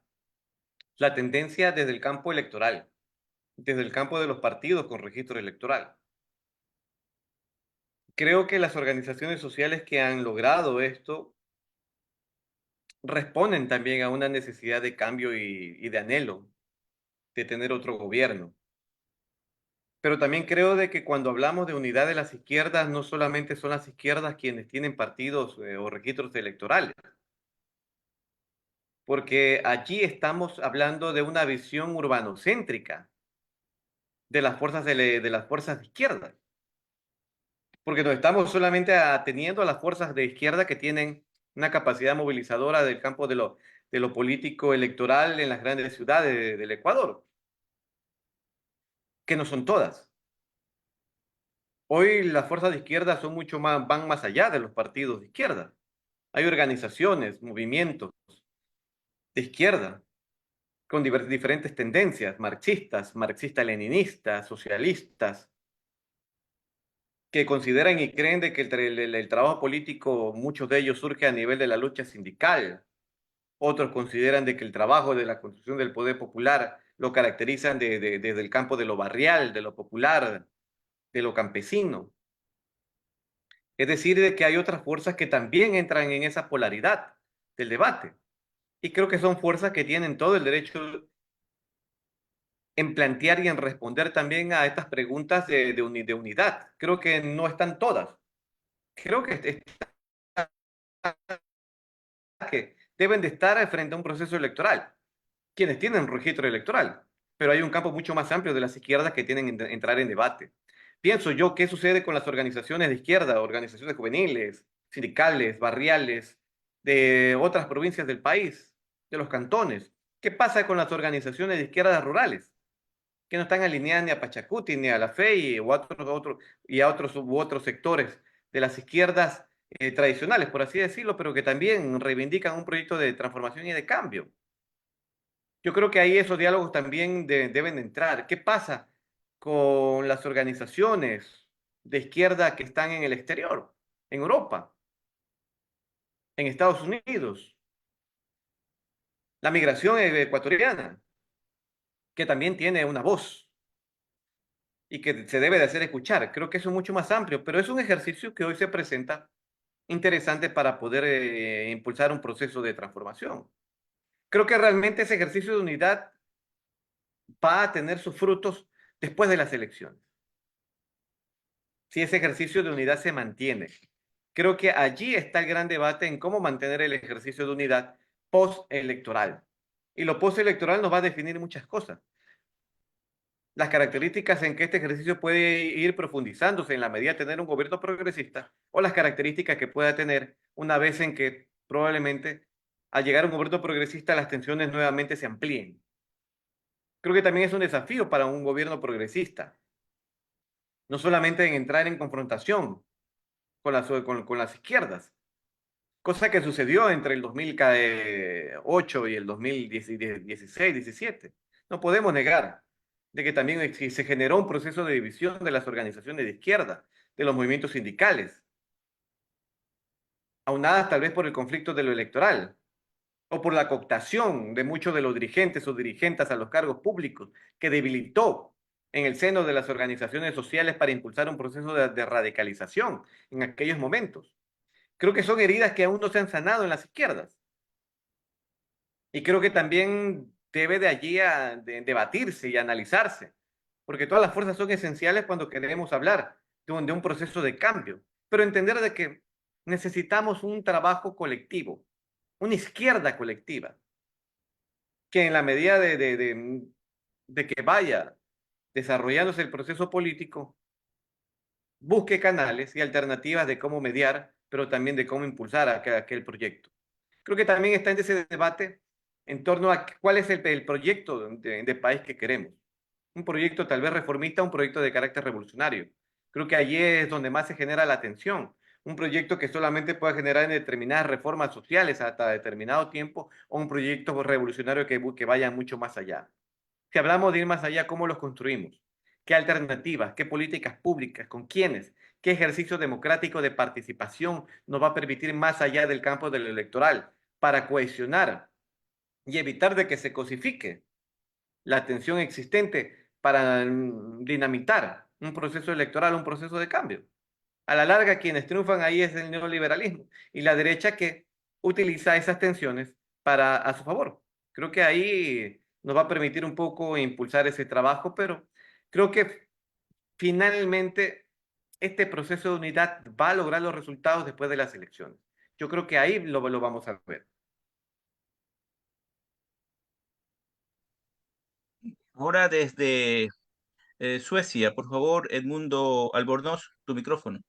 la tendencia desde el campo electoral, desde el campo de los partidos con registro electoral. Creo que las organizaciones sociales que han logrado esto responden también a una necesidad de cambio y de anhelo de tener otro gobierno. Pero también creo de que cuando hablamos de unidad de las izquierdas, no solamente son las izquierdas quienes tienen partidos o registros electorales, porque allí estamos hablando de una visión urbanocéntrica de las fuerzas de las fuerzas de izquierda, porque no estamos solamente ateniendo a las fuerzas de izquierda que tienen una capacidad movilizadora del campo de lo político electoral en las grandes ciudades del Ecuador, que no son todas. Hoy las fuerzas de izquierda son mucho más, van más allá de los partidos de izquierda. Hay organizaciones, movimientos de izquierda con diferentes tendencias, marxistas, marxista-leninistas, socialistas, que consideran y creen de que el trabajo político, muchos de ellos surge a nivel de la lucha sindical. Otros consideran de que el trabajo de la construcción del poder popular lo caracterizan desde el campo de lo barrial, de lo popular, de lo campesino. Es decir, de que hay otras fuerzas que también entran en esa polaridad del debate. Y creo que son fuerzas que tienen todo el derecho en plantear y en responder también a estas preguntas de unidad. Creo que no están todas. Creo que que deben de estar frente a un proceso electoral, quienes tienen registro electoral, pero hay un campo mucho más amplio de las izquierdas que tienen que entrar en debate. Pienso yo, ¿qué sucede con las organizaciones de izquierda, organizaciones juveniles, sindicales, barriales, de otras provincias del país, de los cantones? ¿Qué pasa con las organizaciones de izquierdas rurales, que no están alineadas ni a Pachacuti, ni a la FEI, o a otros sectores de las izquierdas tradicionales, por así decirlo, pero que también reivindican un proyecto de transformación y de cambio? Yo creo que ahí esos diálogos también deben entrar. ¿Qué pasa con las organizaciones de izquierda que están en el exterior, en Europa, en Estados Unidos? La migración ecuatoriana, que también tiene una voz y que se debe de hacer escuchar. Creo que eso es mucho más amplio, pero es un ejercicio que hoy se presenta interesante para poder impulsar un proceso de transformación. Creo que realmente ese ejercicio de unidad va a tener sus frutos después de las elecciones, si ese ejercicio de unidad se mantiene. Creo que allí está el gran debate en cómo mantener el ejercicio de unidad postelectoral. Y lo postelectoral nos va a definir muchas cosas. Las características en que este ejercicio puede ir profundizándose en la medida de tener un gobierno progresista, o las características que pueda tener una vez en que probablemente al llegar a un gobierno progresista las tensiones nuevamente se amplíen. Creo que también es un desafío para un gobierno progresista, no solamente en entrar en confrontación con las izquierdas, cosa que sucedió entre el 2008 y el 2016, 17. No podemos negar de que también se generó un proceso de división de las organizaciones de izquierda, de los movimientos sindicales, aunadas tal vez por el conflicto de lo electoral o por la cooptación de muchos de los dirigentes o dirigentes a los cargos públicos, que debilitó en el seno de las organizaciones sociales para impulsar un proceso de radicalización en aquellos momentos. Creo que son heridas que aún no se han sanado en las izquierdas. Y creo que también debe de allí de debatirse y analizarse, porque todas las fuerzas son esenciales cuando queremos hablar de un proceso de cambio, pero entender de que necesitamos un trabajo colectivo, una izquierda colectiva, que en la medida de que vaya desarrollándose el proceso político, busque canales y alternativas de cómo mediar, pero también de cómo impulsar aquel proyecto. Creo que también está en ese debate en torno a cuál es el proyecto de país que queremos. Un proyecto tal vez reformista, un proyecto de carácter revolucionario. Creo que allí es donde más se genera la tensión. Un proyecto que solamente pueda generar determinadas reformas sociales hasta determinado tiempo, o un proyecto revolucionario que vaya mucho más allá. Si hablamos de ir más allá, ¿cómo los construimos? qué alternativas, qué políticas públicas, con quiénes, qué ejercicio democrático de participación nos va a permitir más allá del campo del electoral para cohesionar y evitar de que se cosifique la tensión existente para dinamitar un proceso electoral, un proceso de cambio. A la larga, quienes triunfan ahí es el neoliberalismo y la derecha que utiliza esas tensiones para a su favor. Creo que ahí nos va a permitir un poco impulsar ese trabajo, pero creo que finalmente este proceso de unidad va a lograr los resultados después de las elecciones. Yo creo que ahí lo vamos a ver. Ahora desde Suecia, por favor, Edmundo Albornoz, tu micrófono.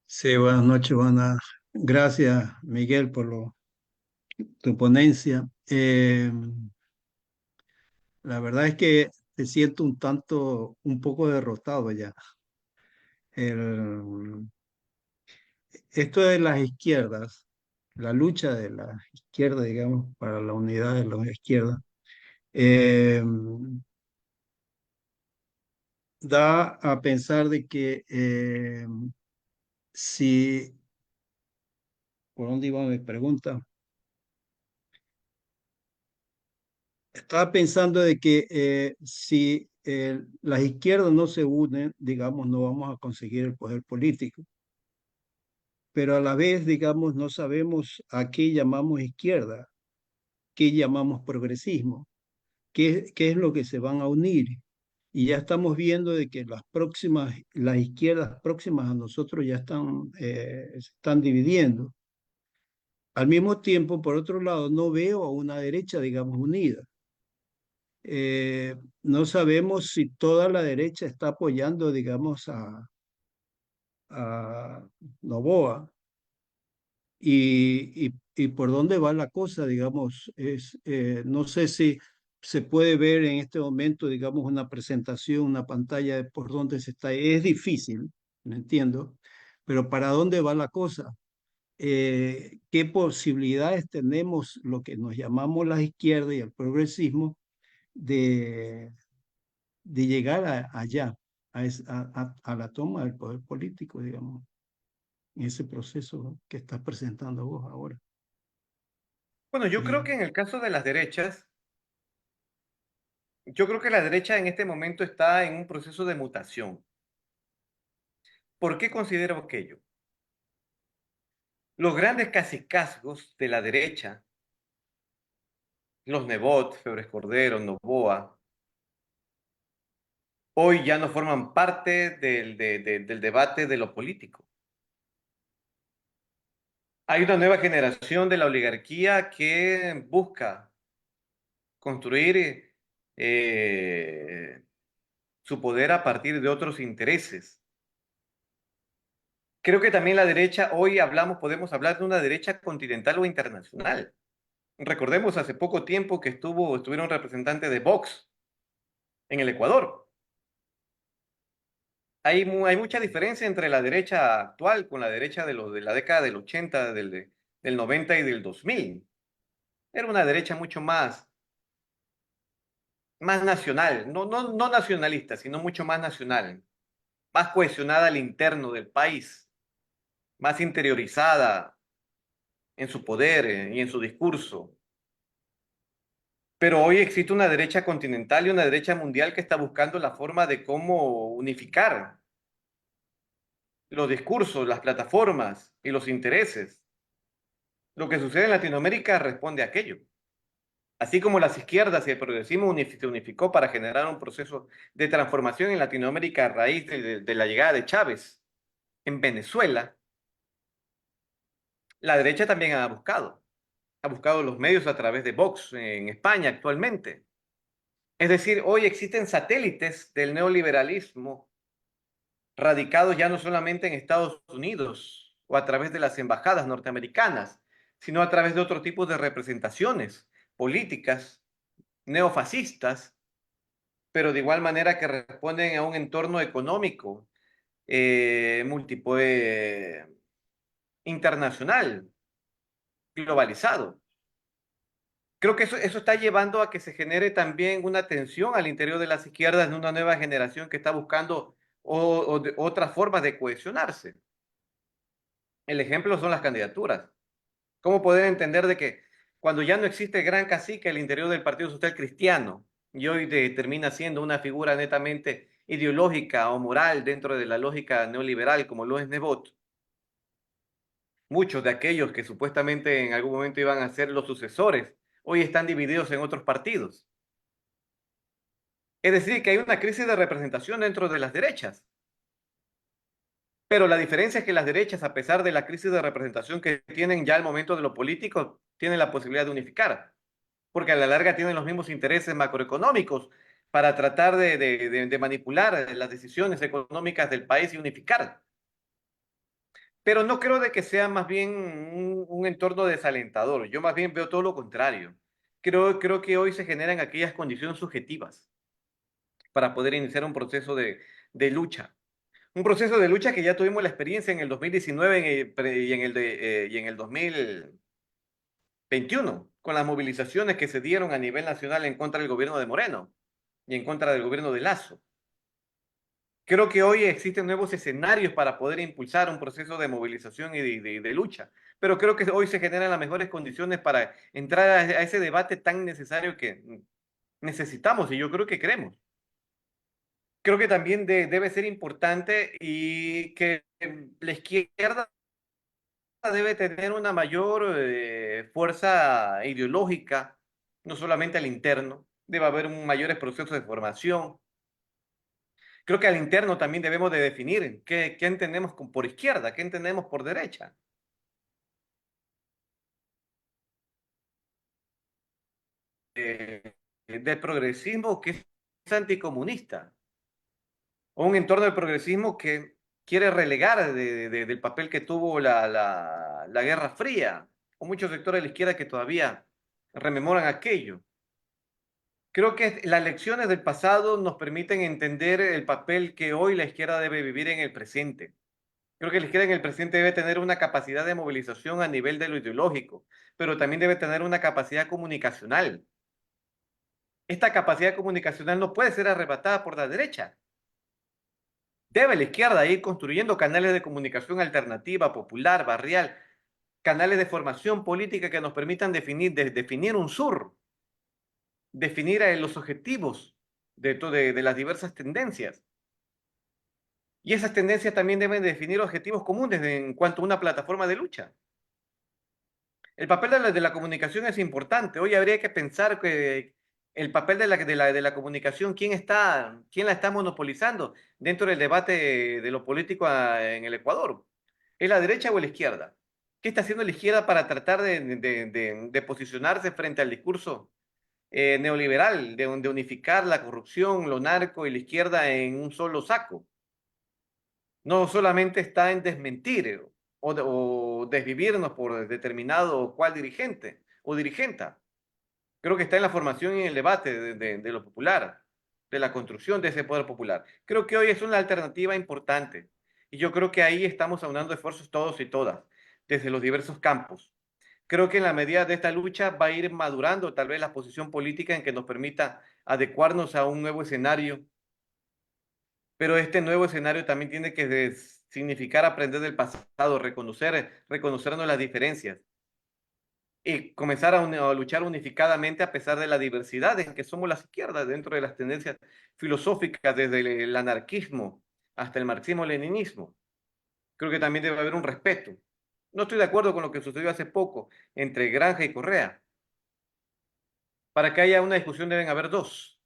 Sí, buenas noches, buenas. Gracias, Miguel, por tu ponencia. La verdad es que te siento un poco derrotado ya. El- Esto de las izquierdas, la lucha de la izquierda, digamos, para la unidad de la izquierda, eh, da a pensar de que si, ¿por dónde iba mi pregunta? Estaba pensando de que si las izquierdas no se unen, digamos, no vamos a conseguir el poder político, pero a la vez, digamos, no sabemos a qué llamamos izquierda, qué llamamos progresismo, qué es lo que se van a unir. Y ya estamos viendo de que las izquierdas próximas a nosotros ya se están dividiendo. Al mismo tiempo, por otro lado, no veo a una derecha, digamos, unida. No sabemos si toda la derecha está apoyando, digamos, a Noboa y por dónde va la cosa, digamos, no sé si se puede ver en este momento, digamos, una presentación, una pantalla de por dónde se está. Es difícil, no entiendo, pero ¿para dónde va la cosa? ¿Qué posibilidades tenemos, lo que nos llamamos la izquierda y el progresismo, de, de llegar allá, a la toma del poder político, digamos, en ese proceso que estás presentando vos ahora? Bueno, yo creo Eh, que en el caso de las derechas, yo creo que la derecha en este momento está en un proceso de mutación. ¿Por qué considero aquello? Los grandes cacicazgos de la derecha, los Nebot, Febres Cordero, Noboa, hoy ya no forman parte del debate de lo político. Hay una nueva generación de la oligarquía que busca construir su poder a partir de otros intereses. Creo que también la derecha, hoy podemos hablar de una derecha continental o internacional. Recordemos hace poco tiempo que estuvieron representantes de Vox en el Ecuador. Hay mucha diferencia entre la derecha actual con la derecha de la década del 80, del 90 y del 2000. Era una derecha mucho más nacional, no nacionalista, sino mucho más nacional, más cohesionada al interno del país, más interiorizada en su poder y en su discurso. Pero hoy existe una derecha continental y una derecha mundial que está buscando la forma de cómo unificar los discursos, las plataformas y los intereses. Lo que sucede en Latinoamérica responde a aquello. Así como las izquierdas y el progresismo se unificó para generar un proceso de transformación en Latinoamérica a raíz de la llegada de Chávez en Venezuela, la derecha también ha buscado los medios a través de Vox en España actualmente. Es decir, hoy existen satélites del neoliberalismo radicados ya no solamente en Estados Unidos o a través de las embajadas norteamericanas, sino a través de otro tipo de representaciones políticas neofascistas, pero de igual manera que responden a un entorno económico internacional, globalizado. Creo que eso está llevando a que se genere también una tensión al interior de las izquierdas de una nueva generación que está buscando otras formas de cohesionarse. El ejemplo son las candidaturas. ¿Cómo poder entender de que cuando ya no existe el gran cacique al interior del Partido Social Cristiano y hoy termina siendo una figura netamente ideológica o moral dentro de la lógica neoliberal como lo es Nebot, muchos de aquellos que supuestamente en algún momento iban a ser los sucesores, hoy están divididos en otros partidos? Es decir, que hay una crisis de representación dentro de las derechas. Pero la diferencia es que las derechas, a pesar de la crisis de representación que tienen ya al momento de lo político, tienen la posibilidad de unificar, porque a la larga tienen los mismos intereses macroeconómicos para tratar de manipular las decisiones económicas del país y unificar. Pero no creo de que sea más bien un entorno desalentador. Yo más bien veo todo lo contrario. Creo que hoy se generan aquellas condiciones subjetivas para poder iniciar un proceso de lucha. Un proceso de lucha que ya tuvimos la experiencia en el 2019 y en el 2021, con las movilizaciones que se dieron a nivel nacional en contra del gobierno de Moreno y en contra del gobierno de Lazo. Creo que hoy existen nuevos escenarios para poder impulsar un proceso de movilización y de lucha, pero creo que hoy se generan las mejores condiciones para entrar a ese debate tan necesario que necesitamos y yo creo que queremos. Creo que también debe ser importante y que la izquierda debe tener una mayor fuerza ideológica, no solamente al interno, debe haber mayores procesos de formación. Creo que al interno también debemos de definir qué entendemos por izquierda, qué entendemos por derecha. Del progresismo que es anticomunista, o un entorno del progresismo que quiere relegar del papel que tuvo la Guerra Fría, o muchos sectores de la izquierda que todavía rememoran aquello. Creo que las lecciones del pasado nos permiten entender el papel que hoy la izquierda debe vivir en el presente. Creo que la izquierda en el presente debe tener una capacidad de movilización a nivel de lo ideológico, pero también debe tener una capacidad comunicacional. Esta capacidad comunicacional no puede ser arrebatada por la derecha. Debe la izquierda ir construyendo canales de comunicación alternativa, popular, barrial, canales de formación política que nos permitan definir un sur, definir los objetivos de las diversas tendencias. Y esas tendencias también deben definir objetivos comunes en cuanto a una plataforma de lucha. El papel de la comunicación es importante. Hoy habría que pensar que el papel de la comunicación, quién la está monopolizando dentro del debate de lo político en el Ecuador. ¿Es la derecha o la izquierda? ¿Qué está haciendo la izquierda para tratar de posicionarse frente al discurso neoliberal, de unificar la corrupción, lo narco y la izquierda en un solo saco? No solamente está en desmentir o desvivirnos por determinado o cual dirigente o dirigenta. Creo que está en la formación y en el debate de lo popular, de la construcción de ese poder popular. Creo que hoy es una alternativa importante y yo creo que ahí estamos aunando esfuerzos todos y todas, desde los diversos campos. Creo que en la medida de esta lucha va a ir madurando tal vez la posición política en que nos permita adecuarnos a un nuevo escenario, pero este nuevo escenario también tiene que significar aprender del pasado, reconocernos las diferencias y comenzar a luchar unificadamente a pesar de la diversidad en que somos las izquierdas dentro de las tendencias filosóficas, desde el anarquismo hasta el marxismo-leninismo. Creo que también debe haber un respeto. No estoy de acuerdo con lo que sucedió hace poco entre Granja y Correa. Para que haya una discusión deben haber dos.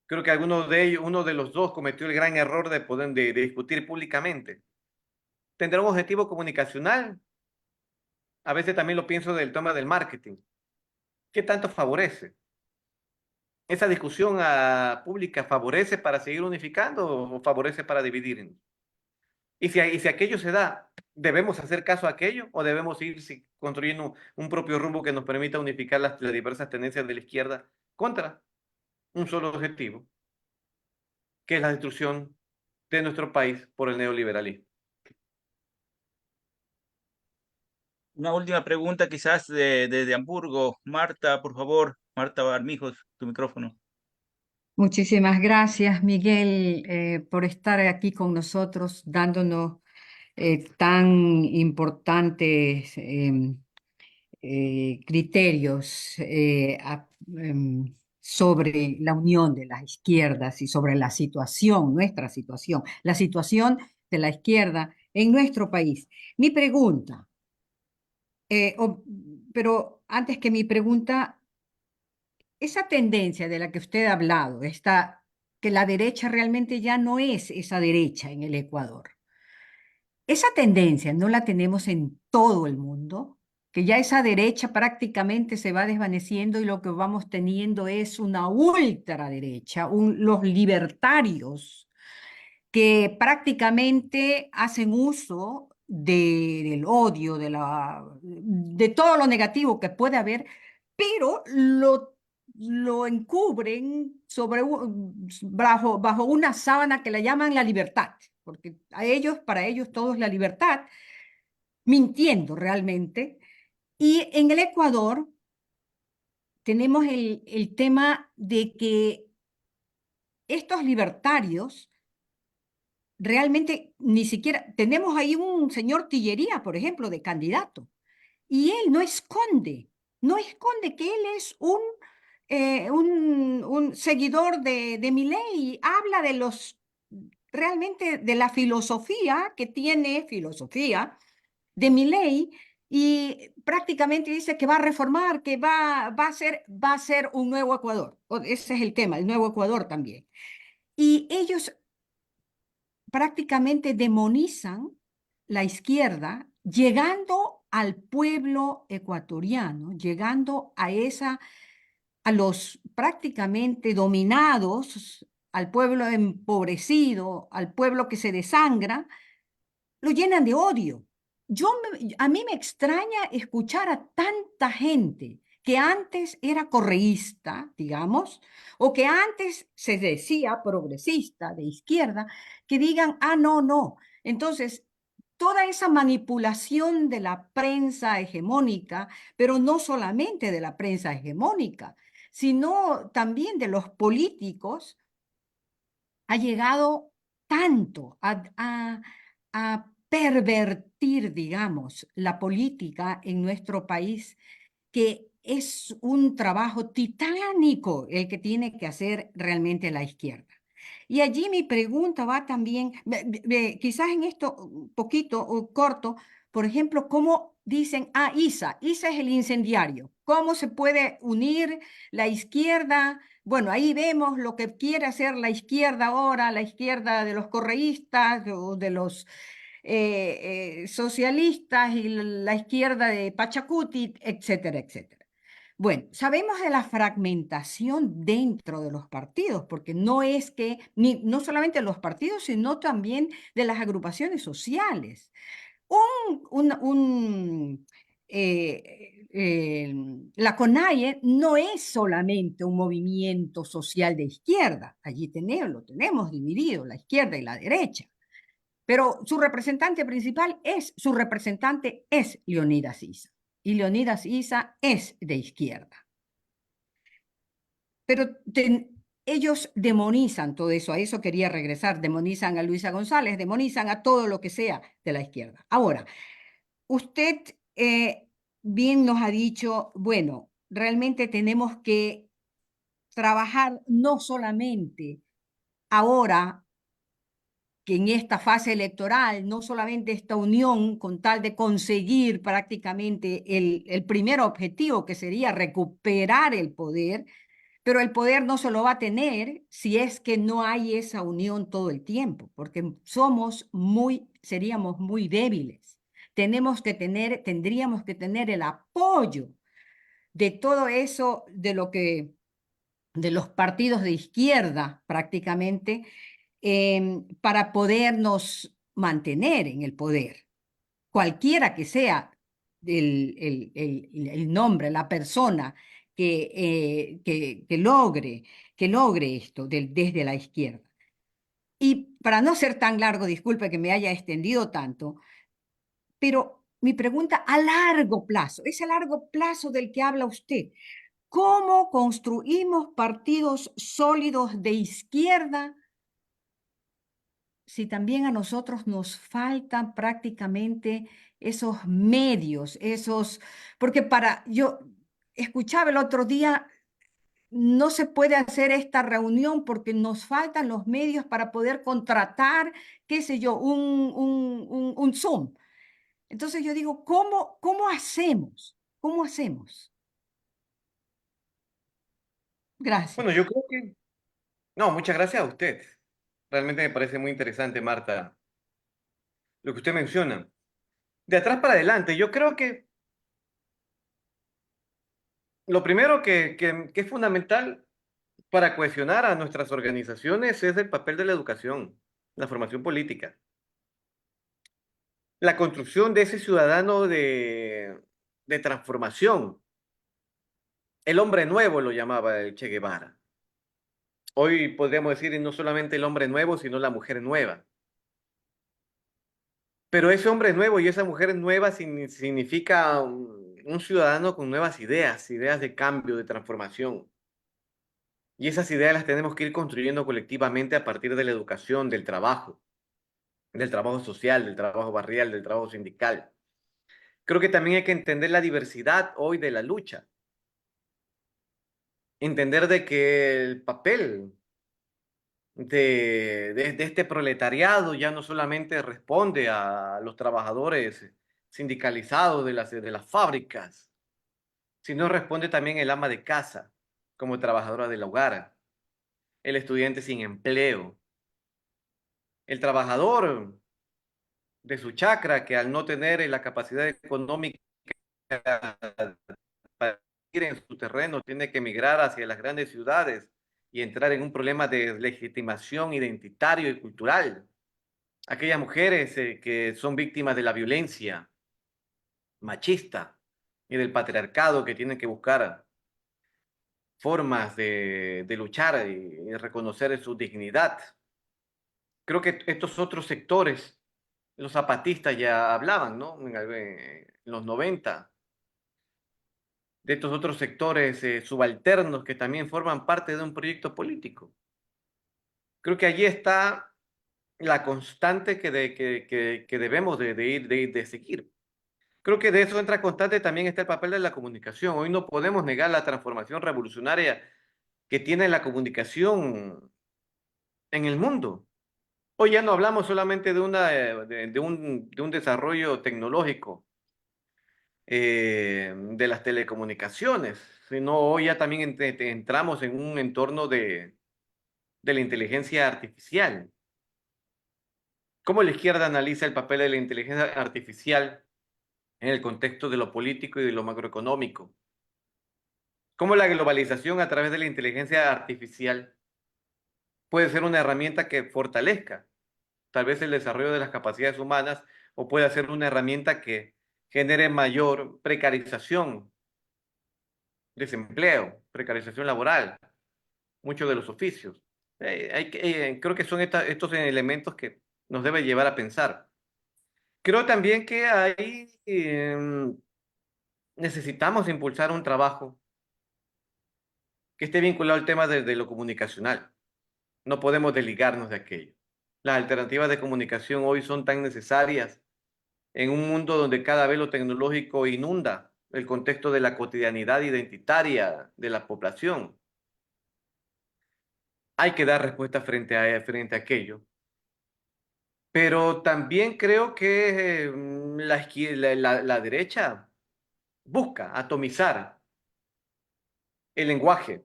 Creo que uno de los dos cometió el gran error de discutir públicamente. ¿Tendrá un objetivo comunicacional? A veces también lo pienso del tema del marketing. ¿Qué tanto favorece? ¿Esa discusión pública favorece para seguir unificando o favorece para dividirnos? Y si aquello se da, ¿debemos hacer caso a aquello o debemos ir construyendo un propio rumbo que nos permita unificar las diversas tendencias de la izquierda contra un solo objetivo, que es la destrucción de nuestro país por el neoliberalismo? Una última pregunta quizás desde Hamburgo. Marta, por favor. Marta Armijos, tu micrófono. Muchísimas gracias, Miguel, por estar aquí con nosotros, dándonos tan importantes criterios sobre la unión de las izquierdas y sobre la situación, nuestra situación, la situación de la izquierda en nuestro país. Mi pregunta, pero antes que mi pregunta, esa tendencia de la que usted ha hablado, que la derecha realmente ya no es esa derecha en el Ecuador. Esa tendencia no la tenemos en todo el mundo, que ya esa derecha prácticamente se va desvaneciendo y lo que vamos teniendo es una ultraderecha, los libertarios que prácticamente hacen uso del odio, de todo lo negativo que puede haber, pero lo encubren bajo una sábana que la llaman la libertad, porque para ellos todo es la libertad, mintiendo realmente. Y en el Ecuador tenemos el tema de que estos libertarios realmente ni siquiera, tenemos ahí un señor Tillería, por ejemplo, de candidato, y él no esconde que él es un seguidor de Milei, habla realmente de la filosofía que tiene, filosofía de Milei, y prácticamente dice que va a reformar, que va a ser un nuevo Ecuador. Ese es el tema, el nuevo Ecuador también. Y ellos prácticamente demonizan la izquierda, llegando al pueblo ecuatoriano, llegando a los prácticamente dominados, al pueblo empobrecido, al pueblo que se desangra, lo llenan de odio. A mí me extraña escuchar a tanta gente que antes era correísta, digamos, o que antes se decía progresista, de izquierda, que digan, ah, no, no. Entonces, toda esa manipulación de la prensa hegemónica, pero no solamente de la prensa hegemónica, sino también de los políticos, ha llegado tanto a pervertir, digamos, la política en nuestro país, que es un trabajo titánico el que tiene que hacer realmente la izquierda. Y allí mi pregunta va también, quizás en esto un poquito o corto, por ejemplo, cómo dicen, Isa es el incendiario. ¿Cómo se puede unir la izquierda? Bueno, ahí vemos lo que quiere hacer la izquierda ahora, la izquierda de los correístas o de los socialistas y la izquierda de Pachacuti, etcétera, etcétera. Bueno, sabemos de la fragmentación dentro de los partidos, porque no es que, no solamente los partidos, sino también de las agrupaciones sociales. La CONAIE no es solamente un movimiento social de izquierda, allí lo tenemos dividido, la izquierda y la derecha, pero su representante principal es Leonidas Issa, y Leonidas Issa es de izquierda. Pero ellos demonizan todo eso, a eso quería regresar, demonizan a Luisa González, demonizan a todo lo que sea de la izquierda. Ahora, usted bien nos ha dicho, bueno, realmente tenemos que trabajar no solamente ahora que en esta fase electoral, no solamente esta unión con tal de conseguir prácticamente el primer objetivo, que sería recuperar el poder, pero el poder no se lo va a tener si es que no hay esa unión todo el tiempo, porque seríamos muy débiles. Tendríamos que tener el apoyo de todo eso, de los partidos de izquierda prácticamente, para podernos mantener en el poder, cualquiera que sea el nombre, la persona que logre esto desde la izquierda. Y para no ser tan largo, disculpe que me haya extendido tanto, pero mi pregunta a largo plazo, ese largo plazo del que habla usted. ¿Cómo construimos partidos sólidos de izquierda si también a nosotros nos faltan prácticamente esos medios, porque yo escuchaba el otro día, no se puede hacer esta reunión porque nos faltan los medios para poder contratar, qué sé yo, un Zoom. Entonces yo digo, ¿cómo hacemos? ¿Cómo hacemos? Bueno, Gracias. yo creo que... No, muchas gracias a usted. Realmente me parece muy interesante, Marta, lo que usted menciona. De atrás para adelante, yo creo que lo primero que es fundamental para cohesionar a nuestras organizaciones es el papel de la educación, la formación política, la construcción de ese ciudadano de transformación. El hombre nuevo lo llamaba el Che Guevara. Hoy podríamos decir no solamente el hombre nuevo, sino la mujer nueva. Pero ese hombre nuevo y esa mujer nueva significa un ciudadano con nuevas ideas, ideas de cambio, de transformación. Y esas ideas las tenemos que ir construyendo colectivamente a partir de la educación, del trabajo social, del trabajo barrial, del trabajo sindical. Creo que también hay que entender la diversidad hoy de la lucha. Entender de que el papel de este proletariado ya no solamente responde a los trabajadores sindicalizados de las fábricas, sino responde también el ama de casa, como trabajadora del hogar, el estudiante sin empleo, el trabajador de su chacra que al no tener la capacidad económica para ir en su terreno tiene que emigrar hacia las grandes ciudades y entrar en un problema de legitimación identitario y cultural. Aquellas mujeres que son víctimas de la violencia machista y del patriarcado que tienen que buscar formas de luchar y reconocer su dignidad. Creo que estos otros sectores, los zapatistas ya hablaban, ¿no? En los 90, de estos otros sectores subalternos que también forman parte de un proyecto político. Creo que allí está la constante que debemos de seguir. Creo que de eso entra constante también está el papel de la comunicación. Hoy no podemos negar la transformación revolucionaria que tiene la comunicación en el mundo. Hoy ya no hablamos solamente de un desarrollo tecnológico de las telecomunicaciones, sino hoy ya también entramos en un entorno de la inteligencia artificial. ¿Cómo la izquierda analiza el papel de la inteligencia artificial en el contexto de lo político y de lo macroeconómico? ¿Cómo la globalización a través de la inteligencia artificial puede ser una herramienta que fortalezca tal vez el desarrollo de las capacidades humanas o puede ser una herramienta que genere mayor precarización, desempleo, precarización laboral, muchos de los oficios? Creo que son estos elementos que nos deben llevar a pensar. Creo también que necesitamos impulsar un trabajo que esté vinculado al tema de lo comunicacional. No podemos desligarnos de aquello. Las alternativas de comunicación hoy son tan necesarias en un mundo donde cada vez lo tecnológico inunda el contexto de la cotidianidad identitaria de la población. Hay que dar respuesta frente a aquello. Pero también creo que la derecha busca atomizar el lenguaje,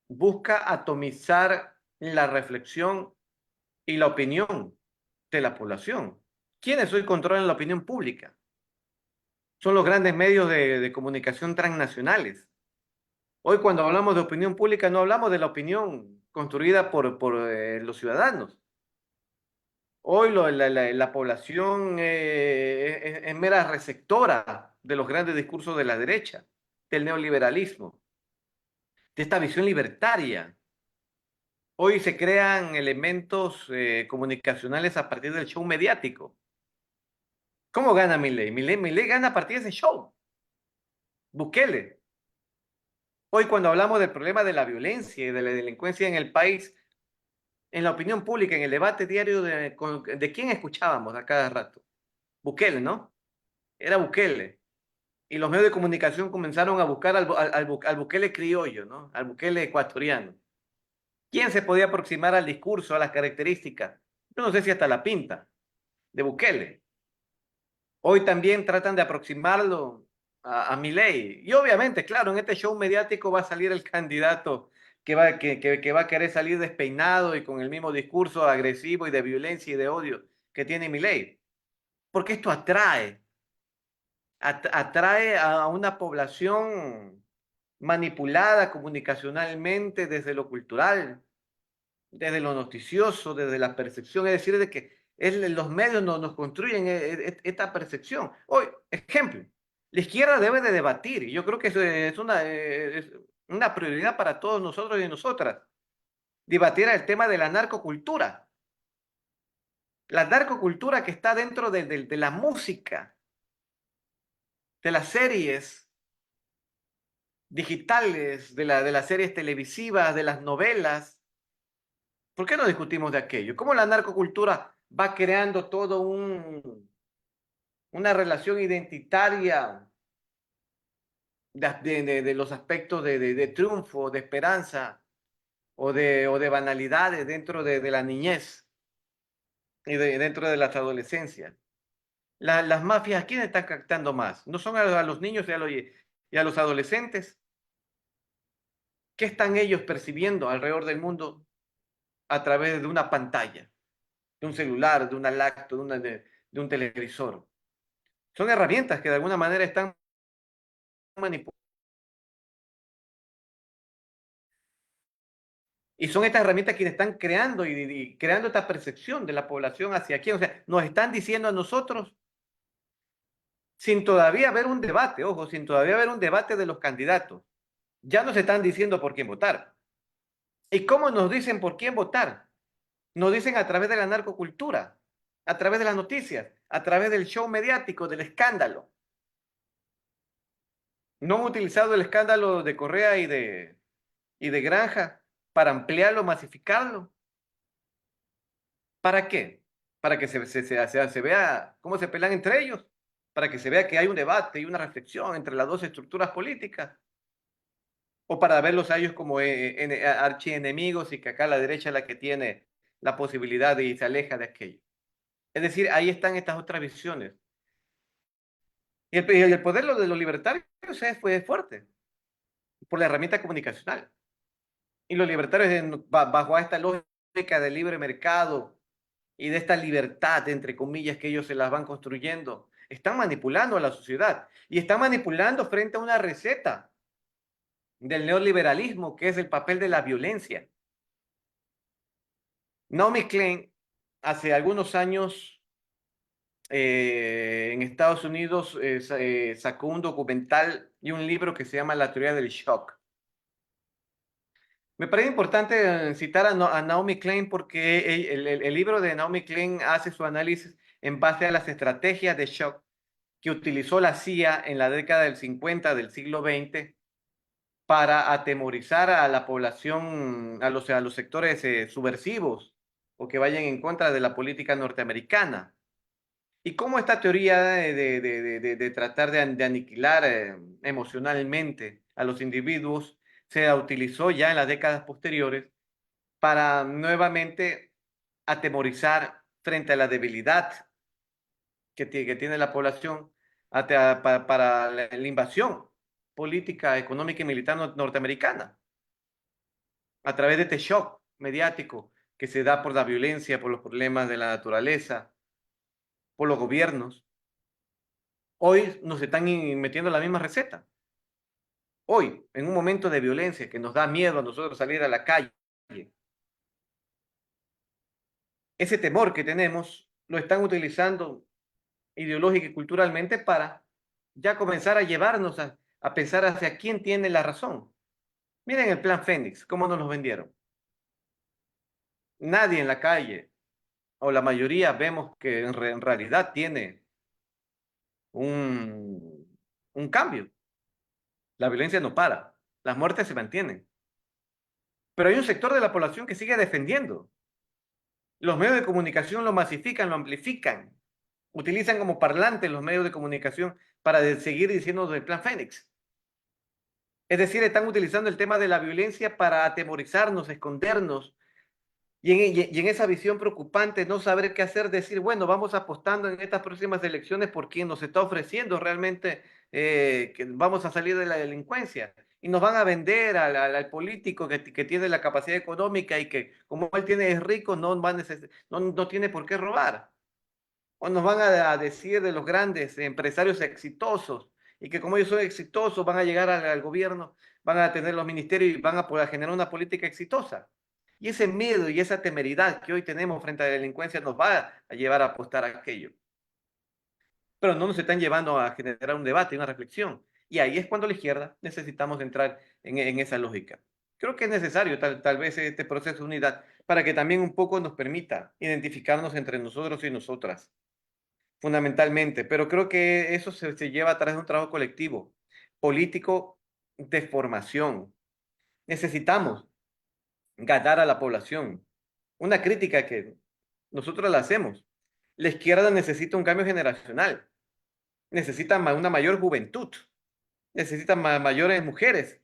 busca atomizar la reflexión y la opinión de la población. ¿Quiénes hoy controlan la opinión pública? Son los grandes medios de comunicación transnacionales. Hoy cuando hablamos de opinión pública no hablamos de la opinión construida por los ciudadanos. Hoy la población es mera receptora de los grandes discursos de la derecha, del neoliberalismo, de esta visión libertaria. Hoy se crean elementos comunicacionales a partir del show mediático. ¿Cómo gana Milei? Milei gana a partir de ese show. Bukele. Hoy cuando hablamos del problema de la violencia y de la delincuencia en el país, en la opinión pública, en el debate diario, ¿de quién escuchábamos a cada rato? Bukele, ¿no? Era Bukele. Y los medios de comunicación comenzaron a buscar al Bukele criollo, ¿no? Al Bukele ecuatoriano. ¿Quién se podía aproximar al discurso, a las características? Yo no sé si hasta la pinta de Bukele. Hoy también tratan de aproximarlo a Milei. Y obviamente, claro, en este show mediático va a salir el candidato que va a querer salir despeinado y con el mismo discurso agresivo y de violencia y de odio que tiene Milei. Porque esto atrae a una población manipulada comunicacionalmente desde lo cultural, desde lo noticioso, desde la percepción, es decir, de que los medios nos construyen esta percepción. Hoy, ejemplo, la izquierda debe de debatir, y yo creo que eso es una prioridad para todos nosotros y nosotras, debatir el tema de la narcocultura que está dentro de la música, de las series digitales, de las series televisivas, de las novelas. ¿Por qué no discutimos de aquello? ¿Cómo la narcocultura va creando todo una relación identitaria de los aspectos de triunfo, de esperanza o de banalidades dentro de la niñez y dentro de las adolescencias? Las mafias, ¿a quién están captando más? ¿No son a los niños y a los adolescentes? ¿Qué están ellos percibiendo alrededor del mundo a través de una pantalla, de un celular, de una laptop, de un televisor? Son herramientas que de alguna manera están manipulando. Y son estas herramientas quienes están creando y creando esta percepción de la población hacia quién. O sea, nos están diciendo a nosotros, sin todavía haber un debate, ojo, sin todavía haber un debate de los candidatos, ya nos están diciendo por quién votar. ¿Y cómo nos dicen por quién votar? Nos dicen a través de la narcocultura, a través de las noticias, a través del show mediático, del escándalo. No han utilizado el escándalo de Correa y de Granja para ampliarlo, masificarlo. ¿Para qué? Para que se vea cómo se pelean entre ellos, para que se vea que hay un debate y una reflexión entre las dos estructuras políticas, o para verlos a ellos como archienemigos y que acá la derecha es la que tiene la posibilidad y se aleja de aquello. Es decir, ahí están estas otras visiones. Y el poder de los libertarios fue fuerte por la herramienta comunicacional. Y los libertarios, bajo esta lógica del libre mercado y de esta libertad, entre comillas, que ellos se las van construyendo, están manipulando a la sociedad y están manipulando frente a una receta del neoliberalismo, que es el papel de la violencia. Naomi Klein, hace algunos años, en Estados Unidos, sacó un documental y un libro que se llama La teoría del shock. Me parece importante citar a Naomi Klein porque el libro de Naomi Klein hace su análisis en base a las estrategias de shock que utilizó la CIA en la década del 50 del siglo XX para atemorizar a la población, a los sectores subversivos o que vayan en contra de la política norteamericana. Y cómo esta teoría de tratar de aniquilar emocionalmente a los individuos se utilizó ya en las décadas posteriores para nuevamente atemorizar frente a la debilidad que tiene la población para la invasión política, económica y militar norteamericana, a través de este shock mediático que se da por la violencia, por los problemas de la naturaleza, por los gobiernos. Hoy nos están metiendo la misma receta. Hoy, en un momento de violencia que nos da miedo a nosotros salir a la calle, ese temor que tenemos lo están utilizando ideológica y culturalmente para ya comenzar a llevarnos a pensar hacia quién tiene la razón. Miren el plan Fénix, cómo nos lo vendieron. Nadie en la calle, o la mayoría, vemos que en realidad tiene un cambio. La violencia no para, las muertes se mantienen. Pero hay un sector de la población que sigue defendiendo. Los medios de comunicación lo masifican, lo amplifican. Utilizan como parlantes los medios de comunicación para seguir diciendo del Plan Fénix. Es decir, están utilizando el tema de la violencia para atemorizarnos, escondernos, y en esa visión preocupante, no saber qué hacer, decir, bueno, vamos apostando en estas próximas elecciones por quien nos está ofreciendo realmente que vamos a salir de la delincuencia. Y nos van a vender al político que tiene la capacidad económica y que como él tiene, es rico, no tiene por qué robar. O nos van a decir de los grandes empresarios exitosos y que como ellos son exitosos van a llegar al gobierno, van a tener los ministerios y van a poder generar una política exitosa. Y ese miedo y esa temeridad que hoy tenemos frente a la delincuencia nos va a llevar a apostar a aquello. Pero no nos están llevando a generar un debate, una reflexión. Y ahí es cuando la izquierda necesitamos entrar en esa lógica. Creo que es necesario tal vez este proceso de unidad para que también un poco nos permita identificarnos entre nosotros y nosotras, fundamentalmente. Pero creo que eso se lleva a través de un trabajo colectivo, político de formación. Necesitamos ganar a la población. Una crítica que nosotros la hacemos. La izquierda necesita un cambio generacional, necesita una mayor juventud, necesita mayores mujeres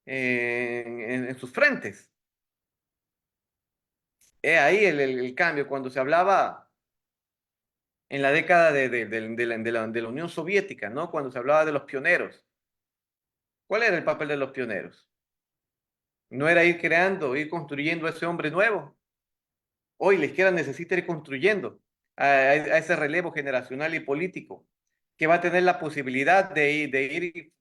en sus frentes. Es ahí el cambio. Cuando se hablaba en la década de la Unión Soviética, ¿no? Cuando se hablaba de los pioneros. ¿Cuál era el papel de los pioneros? No era ir creando, ir construyendo a ese hombre nuevo. Hoy la izquierda necesita ir construyendo a ese relevo generacional y político que va a tener la posibilidad de ir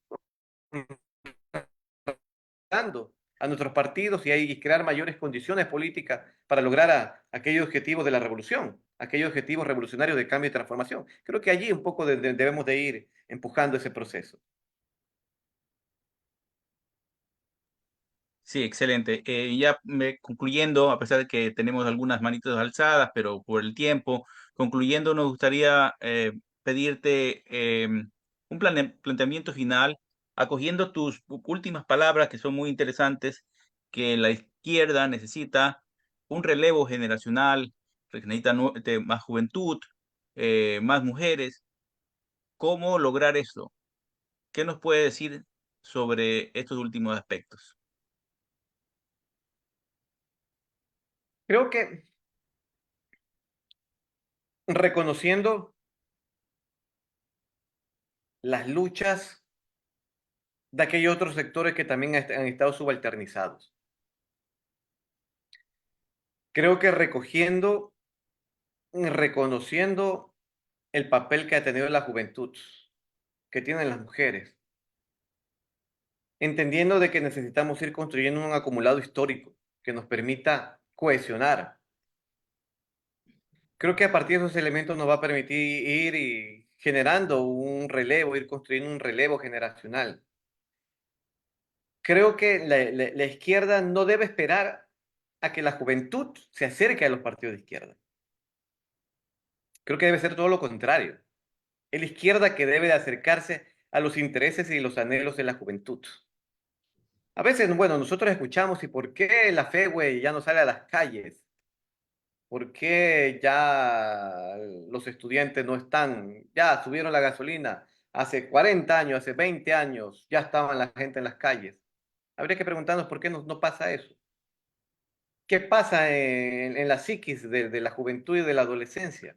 dando a nuestros partidos y crear mayores condiciones políticas para lograr aquellos objetivos de la revolución, aquellos objetivos revolucionarios de cambio y transformación. Creo que allí un poco debemos de ir empujando ese proceso. Sí, excelente. Concluyendo, a pesar de que tenemos algunas manitos alzadas, pero por el tiempo, concluyendo, nos gustaría pedirte un planteamiento final, acogiendo tus últimas palabras, que son muy interesantes, que la izquierda necesita un relevo generacional, que necesita más juventud, más mujeres. ¿Cómo lograr esto? ¿Qué nos puede decir sobre estos últimos aspectos? Creo que reconociendo las luchas de aquellos otros sectores que también han estado subalternizados. Creo que reconociendo el papel que ha tenido la juventud, que tienen las mujeres, entendiendo de que necesitamos ir construyendo un acumulado histórico que nos permita cohesionar. Creo que a partir de esos elementos nos va a permitir ir generando un relevo, ir construyendo un relevo generacional. Creo que la izquierda no debe esperar a que la juventud se acerque a los partidos de izquierda. Creo que debe ser todo lo contrario. Es la izquierda que debe de acercarse a los intereses y los anhelos de la juventud. A veces, bueno, nosotros escuchamos, ¿y por qué la FEWE ya no sale a las calles? ¿Por qué ya los estudiantes no están, ya subieron la gasolina? Hace 40 años, hace 20 años, ya estaban la gente en las calles. Habría que preguntarnos por qué no pasa eso. ¿Qué pasa en la psiquis de la juventud y de la adolescencia?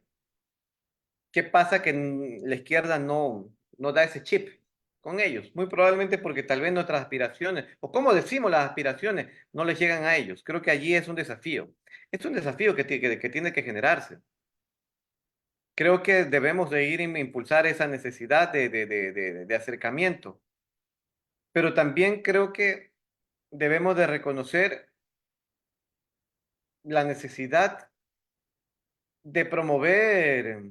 ¿Qué pasa que la izquierda no da ese chip con ellos? Muy probablemente porque tal vez nuestras aspiraciones, o como decimos las aspiraciones, no les llegan a ellos. Creo que allí es un desafío. Es un desafío que tiene que generarse. Creo que debemos de ir a impulsar esa necesidad de acercamiento, pero también creo que debemos de reconocer la necesidad de promover,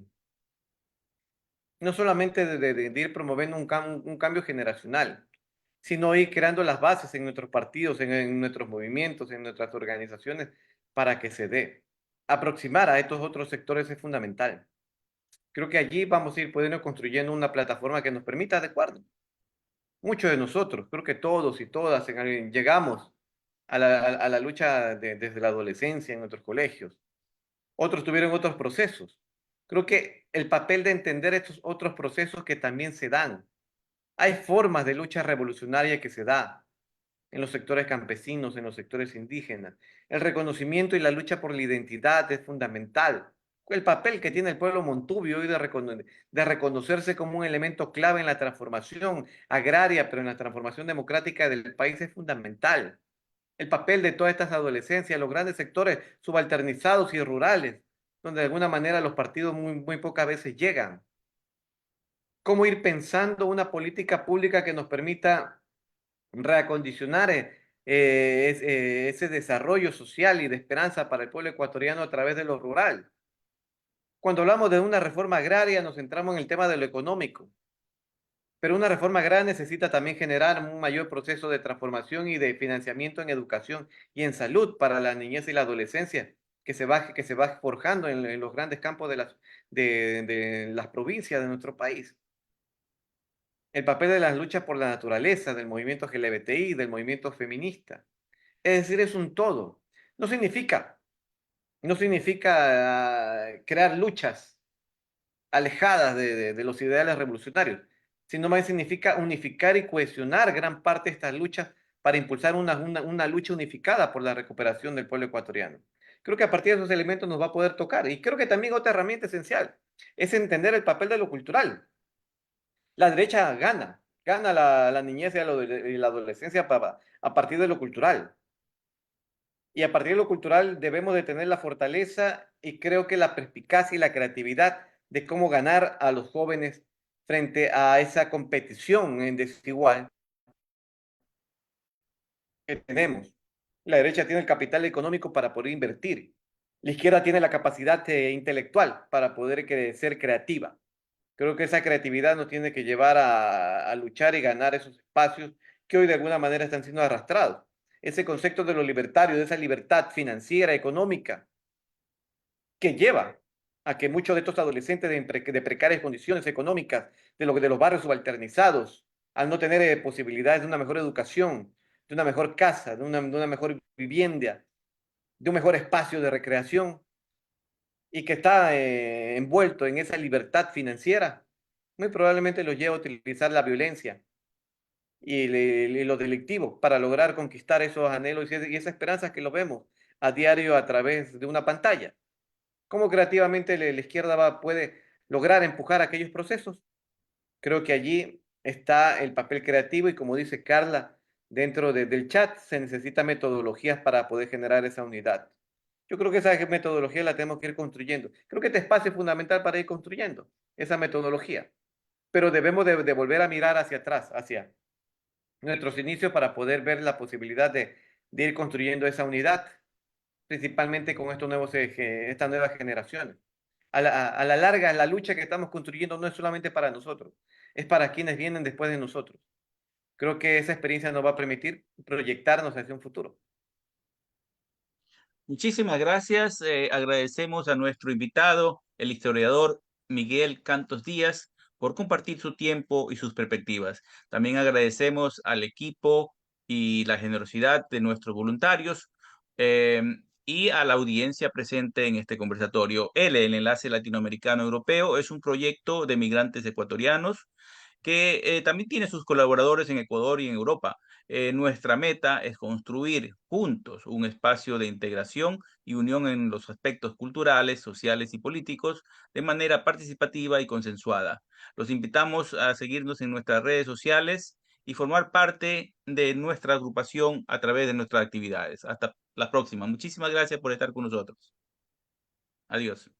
no solamente de ir promoviendo un cambio generacional, sino ir creando las bases en nuestros partidos, en nuestros movimientos, en nuestras organizaciones, para que se dé. Aproximar a estos otros sectores es fundamental. Creo que allí vamos a ir pudiendo construyendo una plataforma que nos permita adecuarnos. Muchos de nosotros, creo que todos y todas llegamos a la lucha desde la adolescencia en nuestros colegios. Otros tuvieron otros procesos. Creo que el papel de entender estos otros procesos que también se dan. Hay formas de lucha revolucionaria que se da en los sectores campesinos, en los sectores indígenas. El reconocimiento y la lucha por la identidad es fundamental. El papel que tiene el pueblo montubio hoy de reconocerse como un elemento clave en la transformación agraria, pero en la transformación democrática del país es fundamental. El papel de todas estas adolescencias, los grandes sectores subalternizados y rurales, donde de alguna manera los partidos muy pocas veces llegan. Cómo ir pensando una política pública que nos permita reacondicionar ese desarrollo social y de esperanza para el pueblo ecuatoriano a través de lo rural. Cuando hablamos de una reforma agraria nos centramos en el tema de lo económico, pero una reforma agraria necesita también generar un mayor proceso de transformación y de financiamiento en educación y en salud para la niñez y la adolescencia, que se va forjando en los grandes campos de las provincias de nuestro país. El papel de las luchas por la naturaleza, del movimiento LGBTI, del movimiento feminista. Es decir, es un todo. No significa, no significa crear luchas alejadas de los ideales revolucionarios, sino más significa unificar y cohesionar gran parte de estas luchas para impulsar una lucha unificada por la recuperación del pueblo ecuatoriano. Creo que a partir de esos elementos nos va a poder tocar. Y creo que también otra herramienta esencial es entender el papel de lo cultural. La derecha gana la niñez y la adolescencia a partir de lo cultural. Y a partir de lo cultural debemos de tener la fortaleza y creo que la perspicacia y la creatividad de cómo ganar a los jóvenes frente a esa competición en desigual que tenemos. La derecha tiene el capital económico para poder invertir. La izquierda tiene la capacidad intelectual para poder ser creativa. Creo que esa creatividad nos tiene que llevar a luchar y ganar esos espacios que hoy de alguna manera están siendo arrastrados. Ese concepto de lo libertario, de esa libertad financiera, económica, que lleva a que muchos de estos adolescentes de precarias condiciones económicas, de los barrios subalternizados, al no tener posibilidades de una mejor educación, de una mejor casa, de una mejor vivienda, de un mejor espacio de recreación, y que está envuelto en esa libertad financiera, muy probablemente los lleva a utilizar la violencia y lo delictivo para lograr conquistar esos anhelos y esas esperanzas que lo vemos a diario a través de una pantalla. ¿Cómo creativamente la izquierda puede lograr empujar aquellos procesos? Creo que allí está el papel creativo y como dice Carla, dentro del chat se necesitan metodologías para poder generar esa unidad. Yo creo que esa metodología la tenemos que ir construyendo. Creo que este espacio es fundamental para ir construyendo esa metodología, pero debemos de volver a mirar hacia atrás, hacia nuestros inicios para poder ver la posibilidad de ir construyendo esa unidad, principalmente con estas nuevas generaciones. A la larga, la lucha que estamos construyendo no es solamente para nosotros, es para quienes vienen después de nosotros. Creo que esa experiencia nos va a permitir proyectarnos hacia un futuro. Muchísimas gracias. Agradecemos a nuestro invitado, el historiador Miguel Cantos Díaz, por compartir su tiempo y sus perspectivas. También agradecemos al equipo y la generosidad de nuestros voluntarios y a la audiencia presente en este conversatorio. El Enlace Latinoamericano Europeo, es un proyecto de migrantes ecuatorianos que también tiene sus colaboradores en Ecuador y en Europa. Nuestra meta es construir juntos un espacio de integración y unión en los aspectos culturales, sociales y políticos de manera participativa y consensuada. Los invitamos a seguirnos en nuestras redes sociales y formar parte de nuestra agrupación a través de nuestras actividades. Hasta la próxima. Muchísimas gracias por estar con nosotros. Adiós.